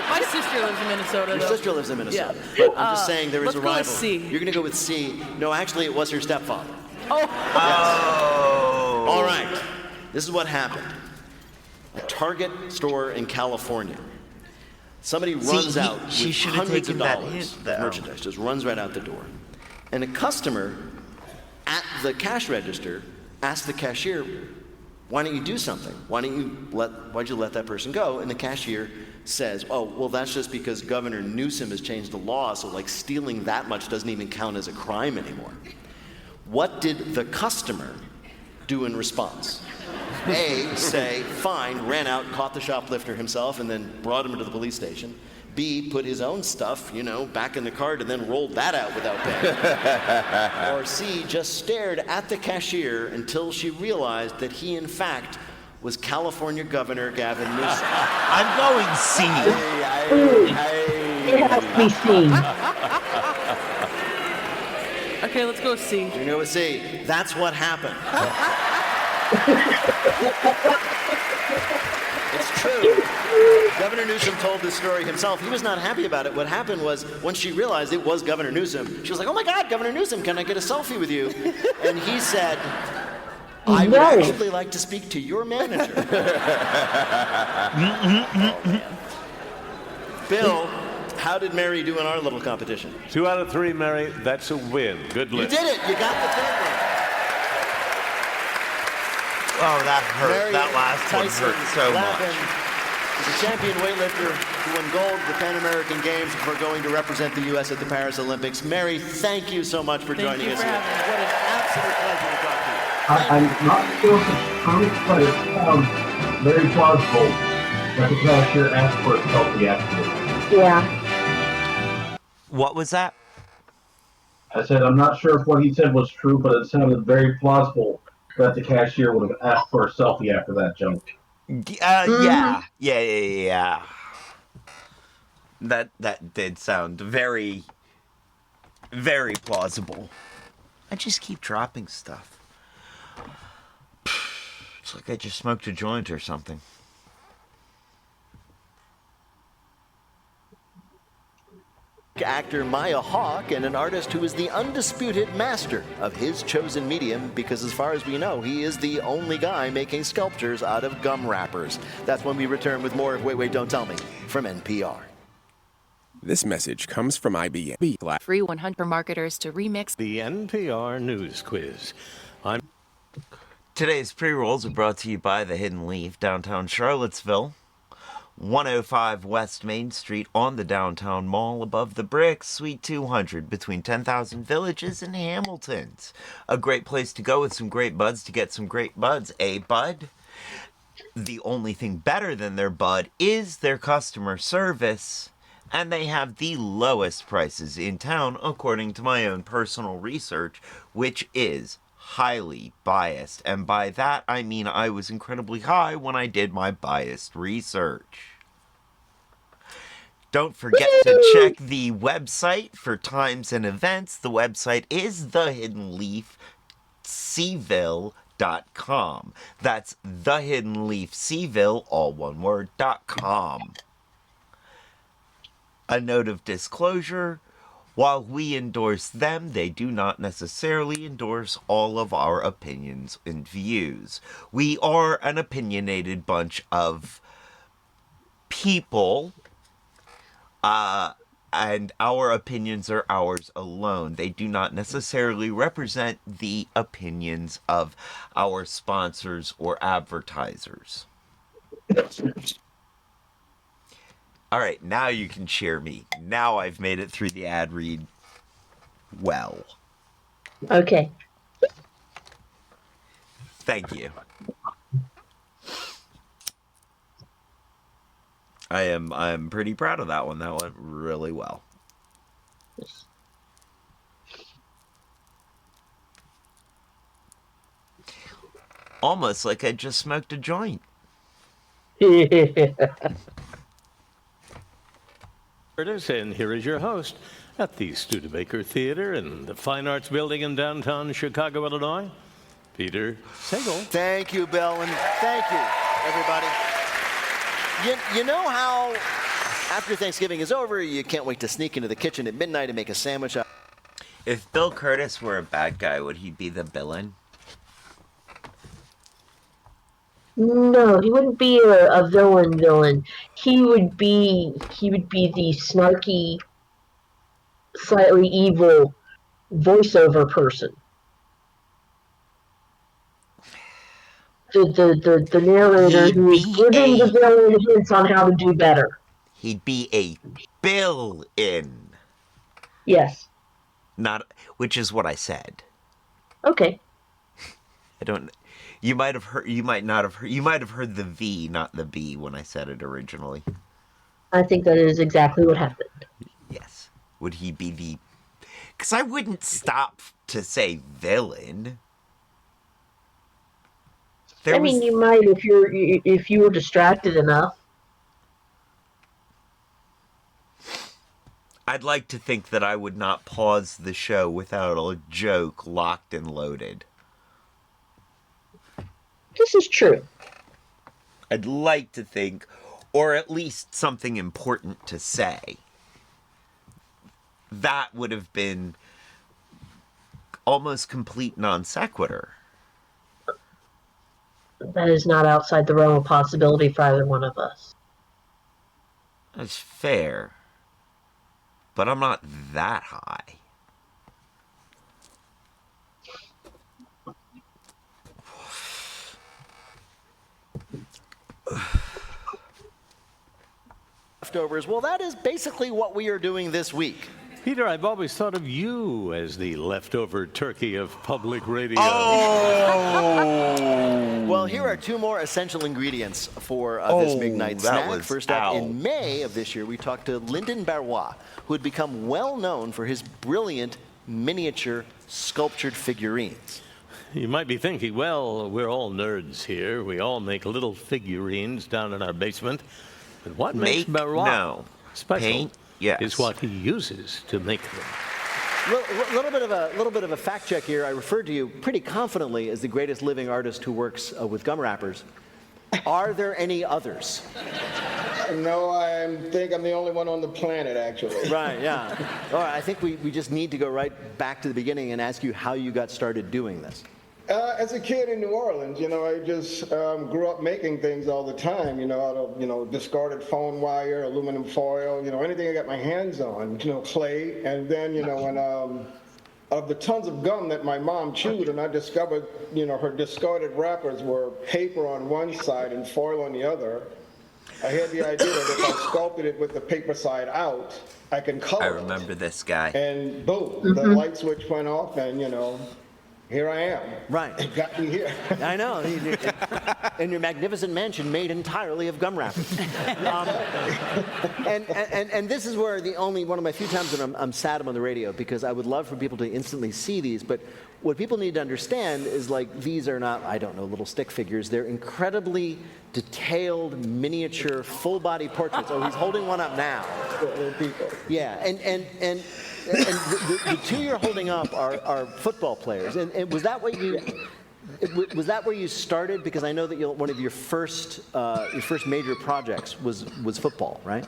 My sister lives in Minnesota. Your sister lives in Minnesota. Yeah. But I'm just saying there is a rivalry. Let's go with C. You're going to go with C. No, actually, it was her stepfather. Oh. Yes. All right. This is what happened. A Target store in California. Somebody runs out with hundreds of dollars of merchandise. Just runs right out the door. And a customer at the cash register asked the cashier, why don't you do something? Why'd you let that person go? And the cashier says, oh, well, that's just because Governor Newsom has changed the law, so like stealing that much doesn't even count as a crime anymore. What did the customer do in response? A, say, fine, ran out, caught the shoplifter himself, and then brought him to the police station. B, put his own stuff, back in the cart and then rolled that out without paying. Or C, just stared at the cashier until she realized that he, in fact, was California Governor Gavin Newsom. I'm going C. It has to be C. Okay, let's go with C. You're going to go with C. That's what happened. It's true. Governor Newsom told this story himself. He was not happy about it. What happened was, once she realized it was Governor Newsom, she was like, oh my God, Governor Newsom, can I get a selfie with you? And he said, I would actually like to speak to your manager. Bill, how did Mary do in our little competition? 2 out of 3, Mary. That's a win. Good list. You did it. You got the third one. Oh, that hurt. Mary That last Tyson one hurt so Lappin much. is a champion weightlifter who won gold at the Pan American Games before going to represent the U.S. at the Paris Olympics. Mary, thank you so much for joining us here. What an absolute pleasure to talk to you. I'm not sure if it's true, but it sounds very plausible that the cashier asked for a selfie afterwards. Yeah. What was that? I said I'm not sure if what he said was true, but it sounded very plausible that the cashier would have asked for a selfie after that junk. Yeah. That did sound very, very plausible. I just keep dropping stuff. It's like I just smoked a joint or something. Actor Maya Hawke and an artist who is the undisputed master of his chosen medium because as far as we know, he is the only guy making sculptures out of gum wrappers. That's when we return with more of Wait, Wait, Don't Tell Me from NPR. This message comes from IBM. Free 100 for marketers to remix the NPR News Quiz. Today's pre-rolls are brought to you by The Hidden Leaf, downtown Charlottesville. 105 West Main Street on the downtown mall above the bricks, Suite 200 between 10,000 Villages and Hamilton's. A great place to go with some great buds to get some great buds. Eh, bud? the only thing better than their bud is their customer service, and they have the lowest prices in town, according to my own personal research, which is highly biased. And by that, I mean I was incredibly high when I did my biased research. Don't forget to check the website for times and events. The website is thehiddenleafseville.com. That's thehiddenleafseville, all one word, .com. A note of disclosure, while we endorse them, they do not necessarily endorse all of our opinions and views. We are an opinionated bunch of people, and our opinions are ours alone. They do not necessarily represent the opinions of our sponsors or advertisers. All right, now you can cheer me. Now I've made it through the ad read well. Okay. Thank you. I'm pretty proud of that one. That went really well. Almost like I just smoked a joint. And here is your host at the Studebaker Theater in the Fine Arts Building in downtown Chicago, Illinois, Peter Sagal. Thank you, Bill, and thank you, everybody. You know how after Thanksgiving is over, you can't wait to sneak into the kitchen at midnight and make a sandwich? If Bill Curtis were a bad guy, would he be the villain? No, he wouldn't be a villain. He would be the snarky, slightly evil voiceover person. The narrator who is giving the villain hints on how to do better. He'd be a Bill-in. Yes. Not, which is what I said. Okay. I don't. You might have heard. You might not have heard. You might have heard the V, not the B, when I said it originally. I think that is exactly what happened. Yes. Would he be the? Because I wouldn't stop to say villain. I mean, you might if you were distracted enough. I'd like to think that I would not pause the show without a joke locked and loaded. This is true. I'd like to think, or at least something important to say. That would have been almost complete non sequitur. That is not outside the realm of possibility for either one of us. That's fair. But I'm not that high. Leftovers. Well, that is basically what we are doing this week. Peter, I've always thought of you as the leftover turkey of public radio. Oh! Well, here are two more essential ingredients for this midnight snack. First up, in May of this year, we talked to Lyndon Barrois, who had become well known for his brilliant miniature sculptured figurines. You might be thinking, well, we're all nerds here. We all make little figurines down in our basement. But what makes Barrois special is what he uses to make them. A little bit of a fact check here. I referred to you pretty confidently as the greatest living artist who works with gum wrappers. Are there any others? No, I think I'm the only one on the planet, actually. Right, yeah. All right, I think we just need to go right back to the beginning and ask you how you got started doing this. As a kid in New Orleans, I just grew up making things all the time, out of, discarded phone wire, aluminum foil, anything I got my hands on, clay. And then, when of the tons of gum that my mom chewed, and I discovered, her discarded wrappers were paper on one side and foil on the other, I had the idea that if I sculpted it with the paper side out, I can color it. I remember this guy. And boom, the light switch went off, and, here I am. Right. It got me here. I know. In your magnificent mansion made entirely of gum wrapping. And this is where one of my few times that I'm sad I'm on the radio, because I would love for people to instantly see these, but what people need to understand is, like, these are not, I don't know, little stick figures. They're incredibly detailed, miniature, full-body portraits. Oh, he's holding one up now. Yeah, and the two you're holding up are football players. And was that what you... Was that where you started? Because I know that one of your first major projects was football, right?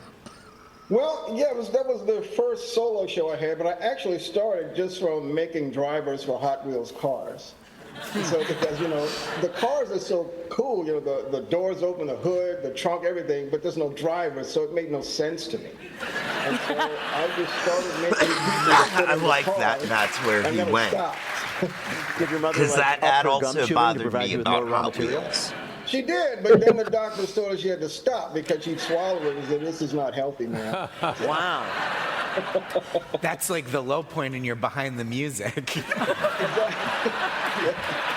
Well, yeah, that was the first solo show I had, but I actually started just from making drivers for Hot Wheels cars. So because, the cars are so cool, the doors open, the hood, the trunk, everything, but there's no driver, so it made no sense to me. And so I just started making I like that. That's where he went. Because that also bothered me about Hot Wheels. She did, but then the doctor told her she had to stop because she'd swallowed it and said, "This is not healthy, man." Wow. That's like the low point in your behind the music.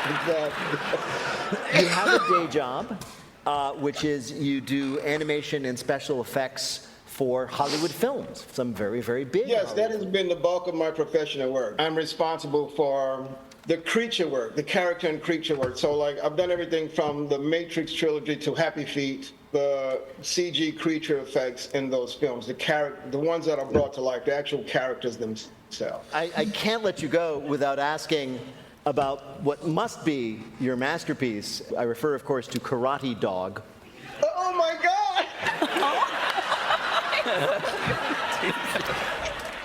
Exactly. You have a day job, which is you do animation and special effects for Hollywood films, some very, very big. Yes, that has been the bulk of my professional work. I'm responsible for the creature work, the character and creature work. So, like, I've done everything from the Matrix trilogy to Happy Feet, the CG creature effects in those films, the ones that are brought to life, the actual characters themselves. I can't let you go without asking about what must be your masterpiece. I refer, of course, to Karate Dog. Oh my God!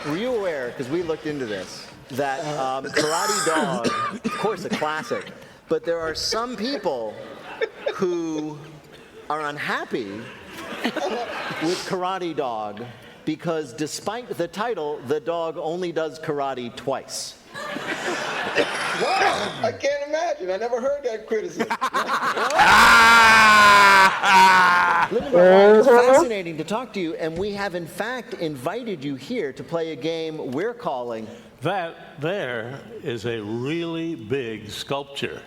Were you aware, because we looked into this, that Karate Dog, of course a classic, but there are some people who are unhappy with Karate Dog because despite the title, the dog only does karate twice. Wow, I can't imagine. I never heard that criticism. Linda, it's fascinating to talk to you, and we have in fact invited you here to play a game we're calling... That there is a really big sculpture.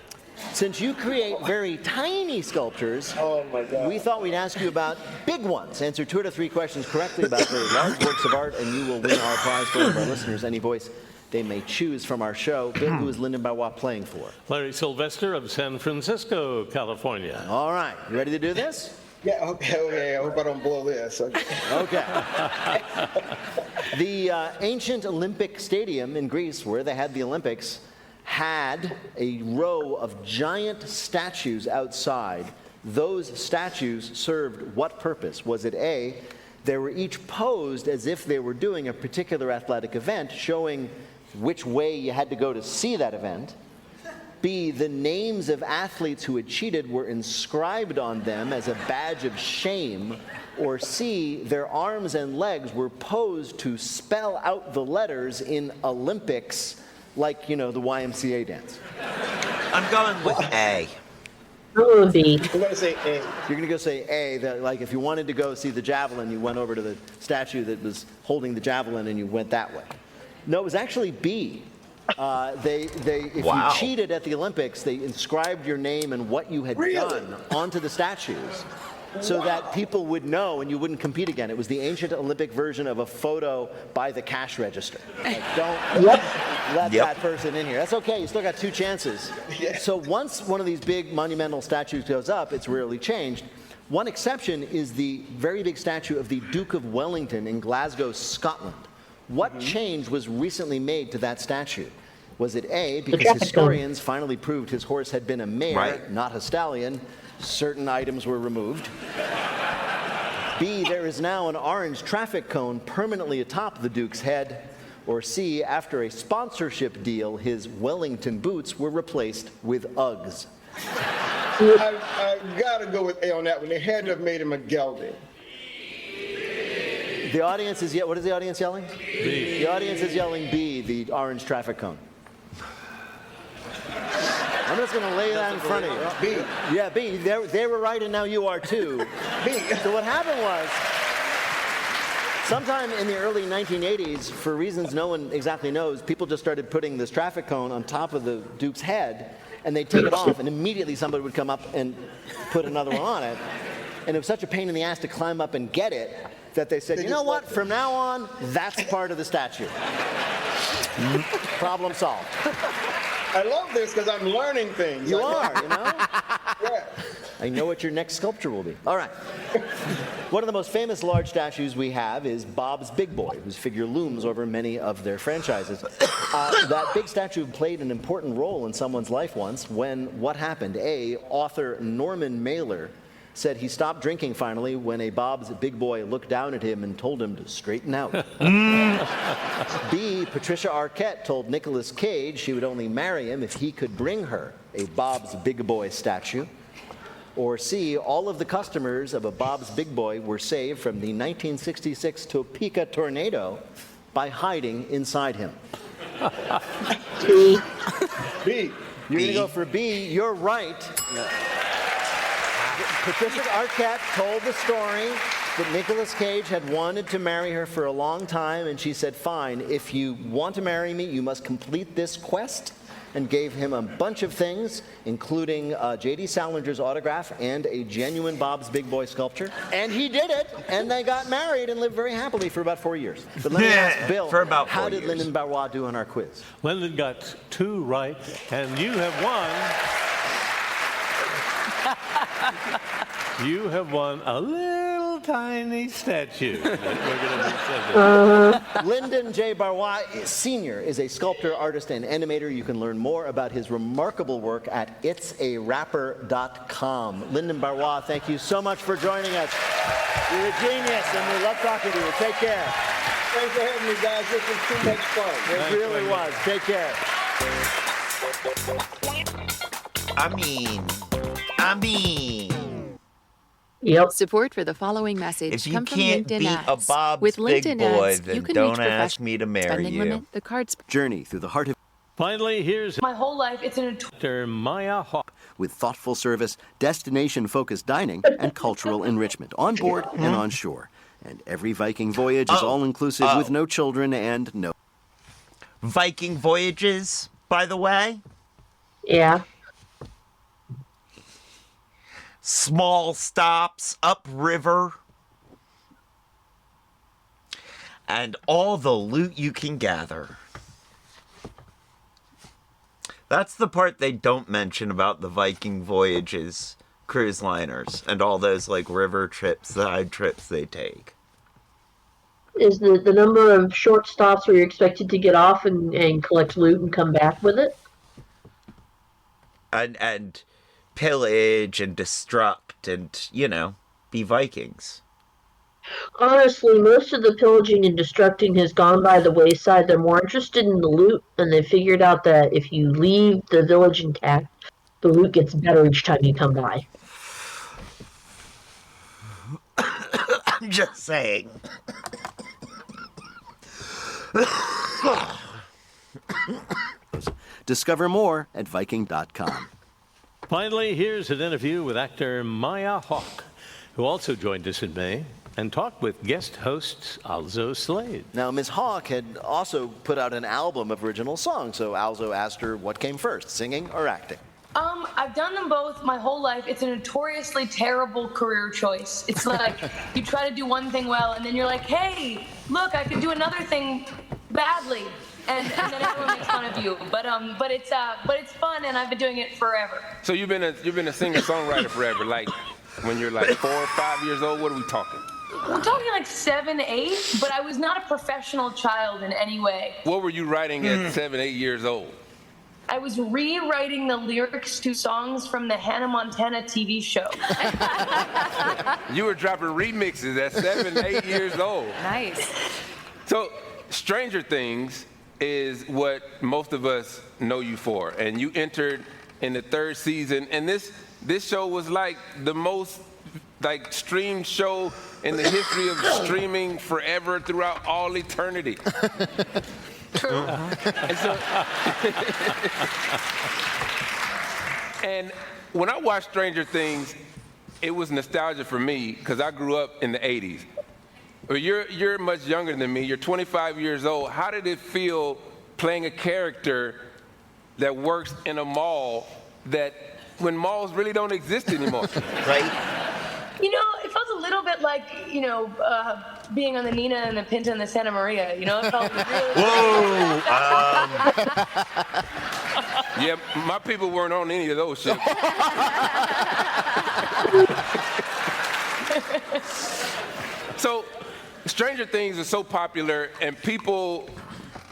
Since you create very tiny sculptures, oh my God, we thought we'd ask you about big ones. Answer 2 out of 3 questions correctly about very large works of art, and you will win our prize for our listeners, any voice they may choose from our show. Bill, who is Lyndon Bauer playing for? Larry Sylvester of San Francisco, California. All right, you ready to do this? Yeah, okay, I hope I don't blow this. Okay. The ancient Olympic Stadium in Greece, where they had the Olympics, had a row of giant statues outside. Those statues served what purpose? Was it A, they were each posed as if they were doing a particular athletic event, showing which way you had to go to see that event? B, the names of athletes who had cheated were inscribed on them as a badge of shame. Or C, their arms and legs were posed to spell out the letters in Olympics, like, the YMCA dance. I'm going with A. I'm going to say A. You're going to go say A, that, like, if you wanted to go see the javelin, you went over to the statue that was holding the javelin and you went that way. No, it was actually B. If you cheated at the Olympics, they inscribed your name and what you had done onto the statues so that people would know and you wouldn't compete again. It was the ancient Olympic version of a photo by the cash register. Like, don't let that person in here. That's okay, you still got 2 chances. So once one of these big monumental statues goes up, it's rarely changed. One exception is the very big statue of the Duke of Wellington in Glasgow, Scotland. What change was recently made to that statue? Was it A, because historians finally proved his horse had been a mare, not a stallion? Certain items were removed. B, there is now an orange traffic cone permanently atop the Duke's head. Or C, after a sponsorship deal, his Wellington boots were replaced with Uggs. I gotta go with A on that one. They had to have made him a gelding. The audience is what is the audience yelling? B. The audience is yelling B, the orange traffic cone. I'm just going to lay that in front of you. B. Yeah, B. They were right, and now you are too. B. So what happened was, Sometime in the early 1980s, for reasons no one exactly knows, people just started putting this traffic cone on top of the Duke's head, and they'd take it off, and immediately somebody would come up and put another one on it. And it was such a pain in the ass to climb up and get it that they said, you know what, from now on, that's part of the statue. Problem solved. I love this because I'm learning things. You are, you know? Yeah. I know what your next sculpture will be. All right. One of the most famous large statues we have is Bob's Big Boy, whose figure looms over many of their franchises. That big statue played an important role in someone's life once when what happened? A, author Norman Mailer said he stopped drinking finally when a Bob's Big Boy looked down at him and told him to straighten out. B, Patricia Arquette told Nicolas Cage she would only marry him if he could bring her a Bob's Big Boy statue. Or C, all of the customers of a Bob's Big Boy were saved from the 1966 Topeka tornado by hiding inside him. B. B. You're going to go for B. You're right. Patricia Arquette told the story that Nicolas Cage had wanted to marry her for a long time, and she said, fine, if you want to marry me, you must complete this quest, and gave him a bunch of things, including J.D. Salinger's autograph and a genuine Bob's Big Boy sculpture. And he did it, and they got married and lived very happily for about 4 years. But let me ask Bill, for about 4 how did years. Lyndon Barrois do on our quiz? Lyndon got 2 right, and you have won. You have won a little tiny statue. Lyndon J. Barrois Sr. is a sculptor, artist, and animator. You can learn more about his remarkable work at itsarapper.com. Lyndon Barrois, thank you so much for joining us. You're a genius, and we love talking to you. Take care. Thanks for having me, guys. This was too much fun. It really was. Take care. I mean. Yep. Support for the following message If you come from can't LinkedIn beat ads. a Bob's With Big LinkedIn Boy, ads, then you can don't reach ask me to marry spending you. limit, the cards. Journey through the heart of Finally, here's My whole life, it's an Dr. Maya Hawk. with thoughtful service, destination-focused dining, and cultural enrichment on board and on shore. And every Viking voyage is all-inclusive with no children and no... Viking voyages, by the way. Yeah. Small stops upriver. And all the loot you can gather. That's the part they don't mention about the Viking voyages, cruise liners, and all those like river trips, side trips they take. Is the number of short stops where you're expected to get off and collect loot and come back with it? And pillage and destruct and, you know, be Vikings. Honestly, most of the pillaging and destructing has gone by the wayside. They're more interested in the loot, and they figured out that if you leave the village intact, the loot gets better each time you come by. I'm just saying. Discover more at Viking.com. Finally, here's an interview with actor Maya Hawke, who also joined us in May and talked with guest hosts Alzo Slade. Now, Ms. Hawke had also put out an album of original songs, so Alzo asked her what came first, singing or acting? I've done them both my whole life. It's a notoriously terrible career choice. It's like you try to do one thing well, and then you're like, hey, look, I could do another thing badly. And then everyone makes fun of you. But it's fun, and I've been doing it forever. So you've been a singer-songwriter forever. Like when you're like 4 or 5 years old, what are we talking? I'm talking like 7, 8, but I was not a professional child in any way. What were you writing at 7, 8 years old? I was rewriting the lyrics to songs from the Hannah Montana TV show. You were dropping remixes at 7, 8 years old. Nice. So Stranger Things is what most of us know you for, and you entered in the 3rd season, and this show was like the most streamed show in the history of streaming forever throughout all eternity. True. And when I watched Stranger Things, it was nostalgia for me because I grew up in the 80s. Well, you're much younger than me. You're 25 years old. How did it feel playing a character that works in a mall that when malls really don't exist anymore? Right? You know, it felt a little bit like, being on the Nina and the Pinta and the Santa Maria. You know, it felt really... Whoa! Yeah, my people weren't on any of those ships. So, Stranger Things is so popular, and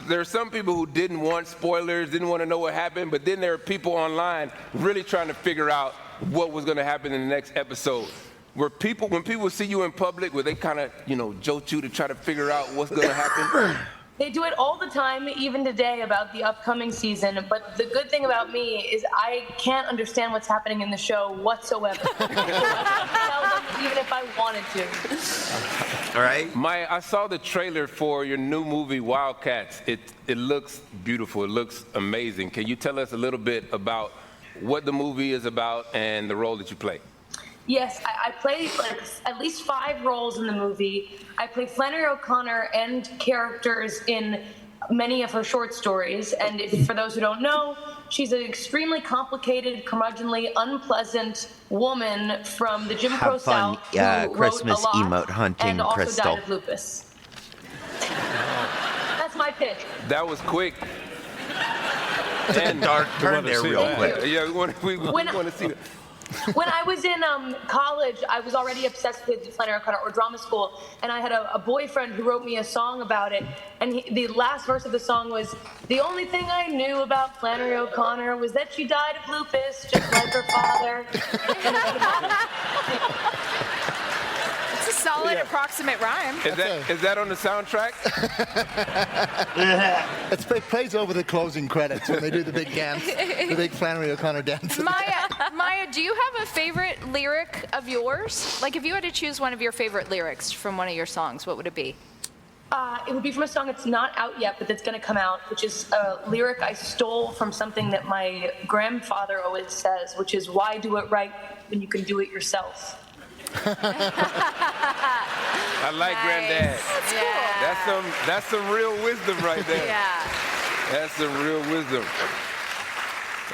there are some people who didn't want spoilers, didn't want to know what happened, but then there are people online really trying to figure out what was going to happen in the next episode. When people see you in public, where they kind of, jolt you to try to figure out what's going to happen? They do it all the time, even today, about the upcoming season. But the good thing about me is I can't understand what's happening in the show whatsoever. So I can tell them even if I wanted to. All right. I saw the trailer for your new movie, Wildcats. It looks beautiful. It looks amazing. Can you tell us a little bit about what the movie is about and the role that you play? Yes, I play at least 5 roles in the movie. I play Flannery O'Connor and characters in many of her short stories. And for those who don't know, she's an extremely complicated, curmudgeonly, unpleasant woman from the Jim Crow South who Christmas wrote a lot emote hunting, and also Crystal. died of lupus. That's my pitch. That was quick. And dark turn there real quick. Yeah, we want to see it. When I was in college, I was already obsessed with Flannery O'Connor, or drama school, and I had a boyfriend who wrote me a song about it, and the last verse of the song was, "The only thing I knew about Flannery O'Connor was that she died of lupus, just like her father." It's a solid approximate rhyme. Is that on the soundtrack? It plays over the closing credits when they do the big dance, the big Flannery O'Connor dance. Maya, do you have a favorite lyric of yours? Like, if you had to choose one of your favorite lyrics from one of your songs, what would it be? It would be from a song that's not out yet, but that's going to come out, which is a lyric I stole from something that my grandfather always says, which is, "Why do it right when you can do it yourself?" I like Granddad. That's cool. That's some real wisdom right there. Yeah. That's some real wisdom.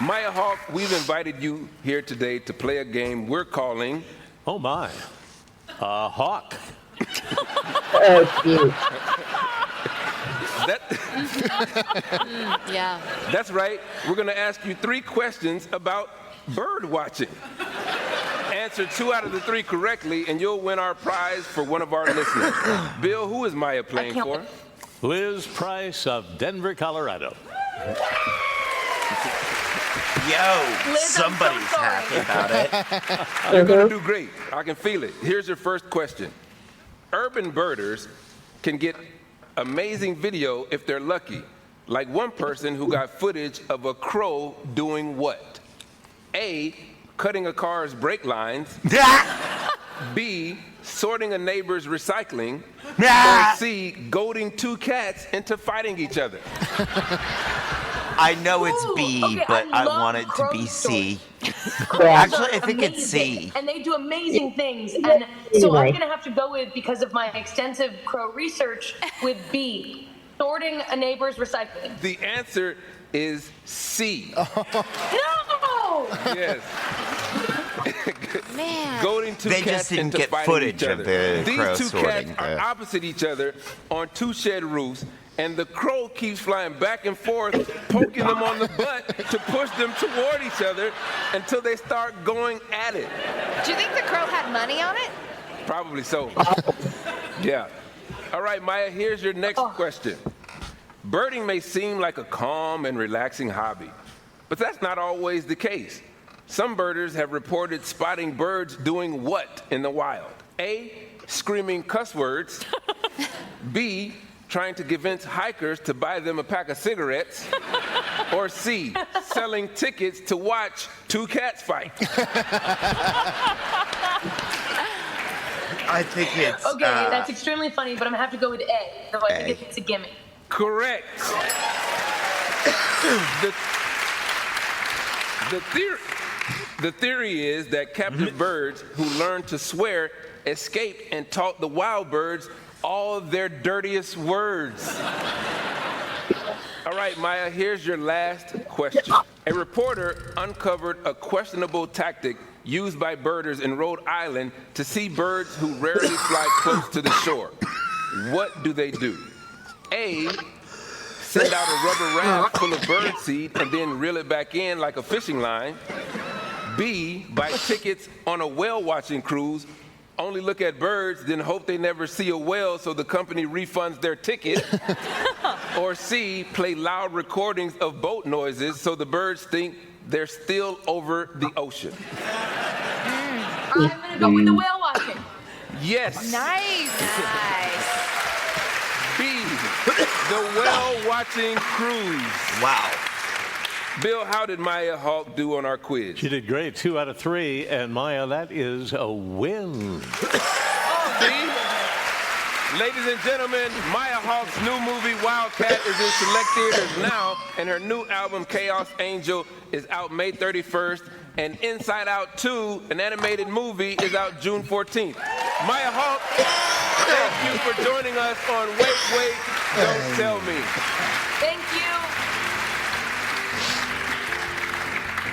Maya Hawke, we've invited you here today to play a game we're calling... Oh, my. Hawk. Oh, cute. Yeah. That's right. We're going to ask you 3 questions about bird watching. Answer 2 out of the 3 correctly, and you'll win our prize for one of our listeners. Bill, who is Maya playing for? Liz Price of Denver, Colorado. Yo, Liz, somebody's I'm so sorry. happy about it. You're going to do great. I can feel it. Here's your first question. Urban birders can get amazing video if they're lucky, like one person who got footage of a crow doing what? A, cutting a car's brake lines. B, sorting a neighbor's recycling. Or C, goading 2 cats into fighting each other. I know it's B, okay, but I love want it to crow be C. Crows Actually, are I think it's amazing, C. and they do amazing things. And so I'm going to have to go with, because of my extensive crow research, with B, sorting a neighbor's recycling. The answer is C. No! Yes. Man. Goading 2 They cats just didn't into get fighting footage each of other. the These crow 2 sorting cats are opposite each other on 2 shed roofs, and the crow keeps flying back and forth, poking them on the butt to push them toward each other until they start going at it. Do you think the crow had money on it? Probably so. Yeah. All right, Maya, here's your next question. Birding may seem like a calm and relaxing hobby, but that's not always the case. Some birders have reported spotting birds doing what in the wild? A, screaming cuss words. B, trying to convince hikers to buy them a pack of cigarettes. Or C, selling tickets to watch 2 cats fight. I think it's... Okay, that's extremely funny, but I'm going to have to go with A. So I think it's a gimme. Correct. The theory is that captive birds who learned to swear escaped and taught the wild birds all their dirtiest words. All right, Maya, here's your last question. A reporter uncovered a questionable tactic used by birders in Rhode Island to see birds who rarely fly close to the shore. What do they do? A, send out a rubber raft full of birdseed and then reel it back in like a fishing line. B, buy tickets on a whale watching cruise, only look at birds, then hope they never see a whale so the company refunds their ticket. Or C, play loud recordings of boat noises so the birds think they're still over the ocean. I'm gonna go with the whale watching. Yes. Nice. B, the whale watching cruise. Wow. Bill, how did Maya Hawk do on our quiz? She did great, 2 out of 3, and Maya, that is a win. See? Ladies and gentlemen, Maya Hawk's new movie Wildcat is in select theaters now, and her new album Chaos Angel is out May 31st, and Inside Out 2, an animated movie, is out June 14th. Maya Hawk, thank you for joining us on Wait, Don't Tell Me. Thank you.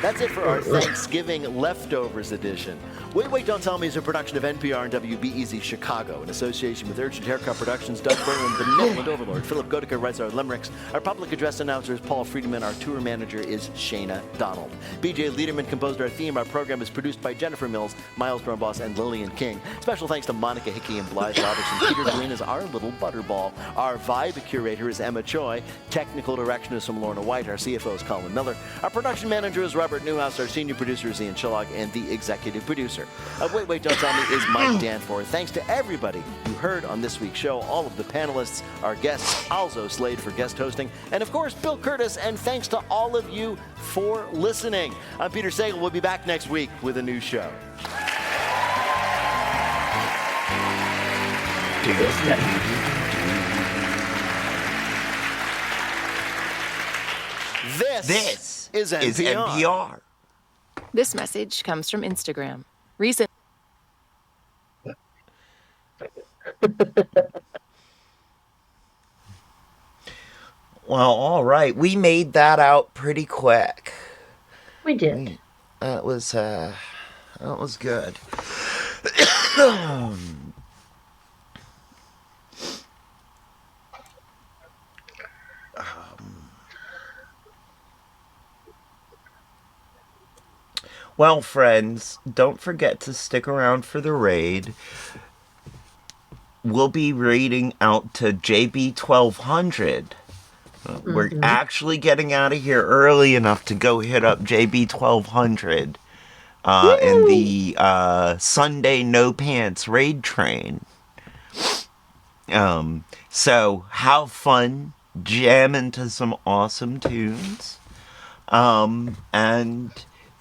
That's it for our Thanksgiving Leftovers edition. Wait, Don't Tell Me is a production of NPR and WBEZ Chicago in association with Urgent Haircut Productions, Doug Berlin, the Benevolent Overlord. Philip Goedeke writes our limericks. Our public address announcer is Paul Friedman. Our tour manager is Shayna Donald. BJ Liederman composed our theme. Our program is produced by Jennifer Mills, Miles Brumboss, and Lillian King. Special thanks to Monica Hickey and Blythe Robertson. Peter Green is our little butterball. Our vibe curator is Emma Choi. Technical direction is from Lorna White. Our CFO is Colin Miller. Our production manager is Robert Newhouse. Our senior producer is Ian Chillog, and the executive producer of Wait, Don't Tell Me is Mike Danforth. Thanks to everybody you heard on this week's show, all of the panelists, our guests, Alzo Slade for guest hosting, and of course, Bill Curtis, and thanks to all of you for listening. I'm Peter Sagal. We'll be back next week with a new show. This is NPR. This message comes from Instagram. Recent. Well, all right. We made that out pretty quick. We did. That was good. Well, friends, don't forget to stick around for the raid. We'll be raiding out to JB 1200. We're actually getting out of here early enough to go hit up JB 1200 in the Sunday No Pants raid train. So have fun, jam into some awesome tunes, and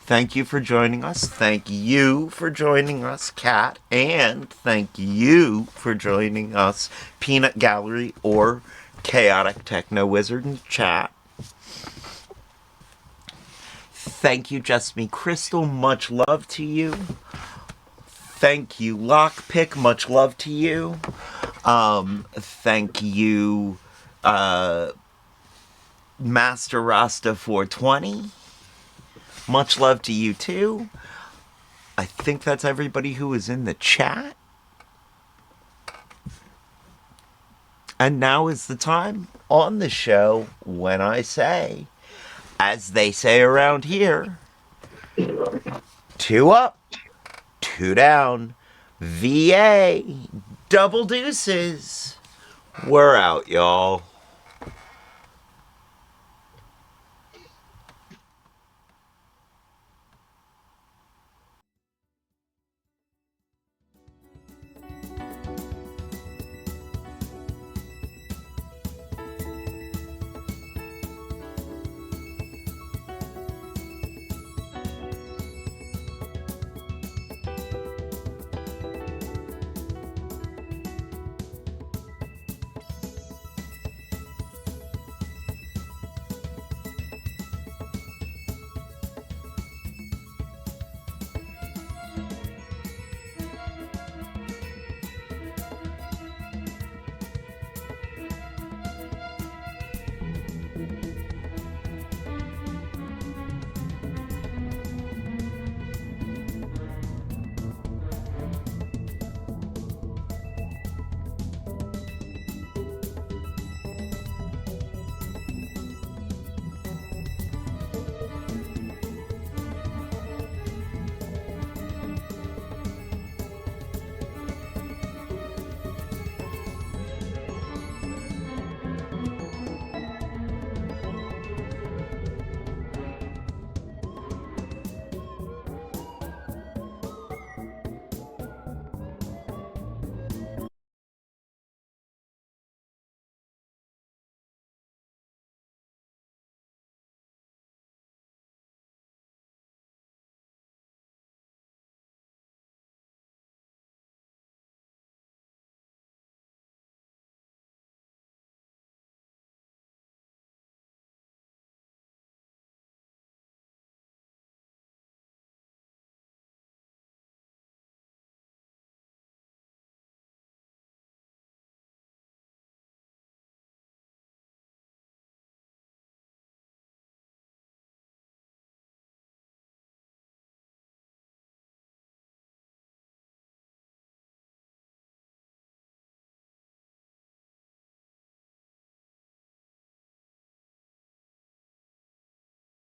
thank you for joining us. Thank you for joining us, Kat. And thank you for joining us, Peanut Gallery or Chaotic Techno Wizard in chat. Thank you, Just Me Crystal. Much love to you. Thank you, Lockpick. Much love to you. Thank you, Master Rasta 420. Much love to you, too. I think that's everybody who is in the chat. And now is the time on the show when I say, as they say around here, 2 up, 2 down, VA, double deuces. We're out, y'all.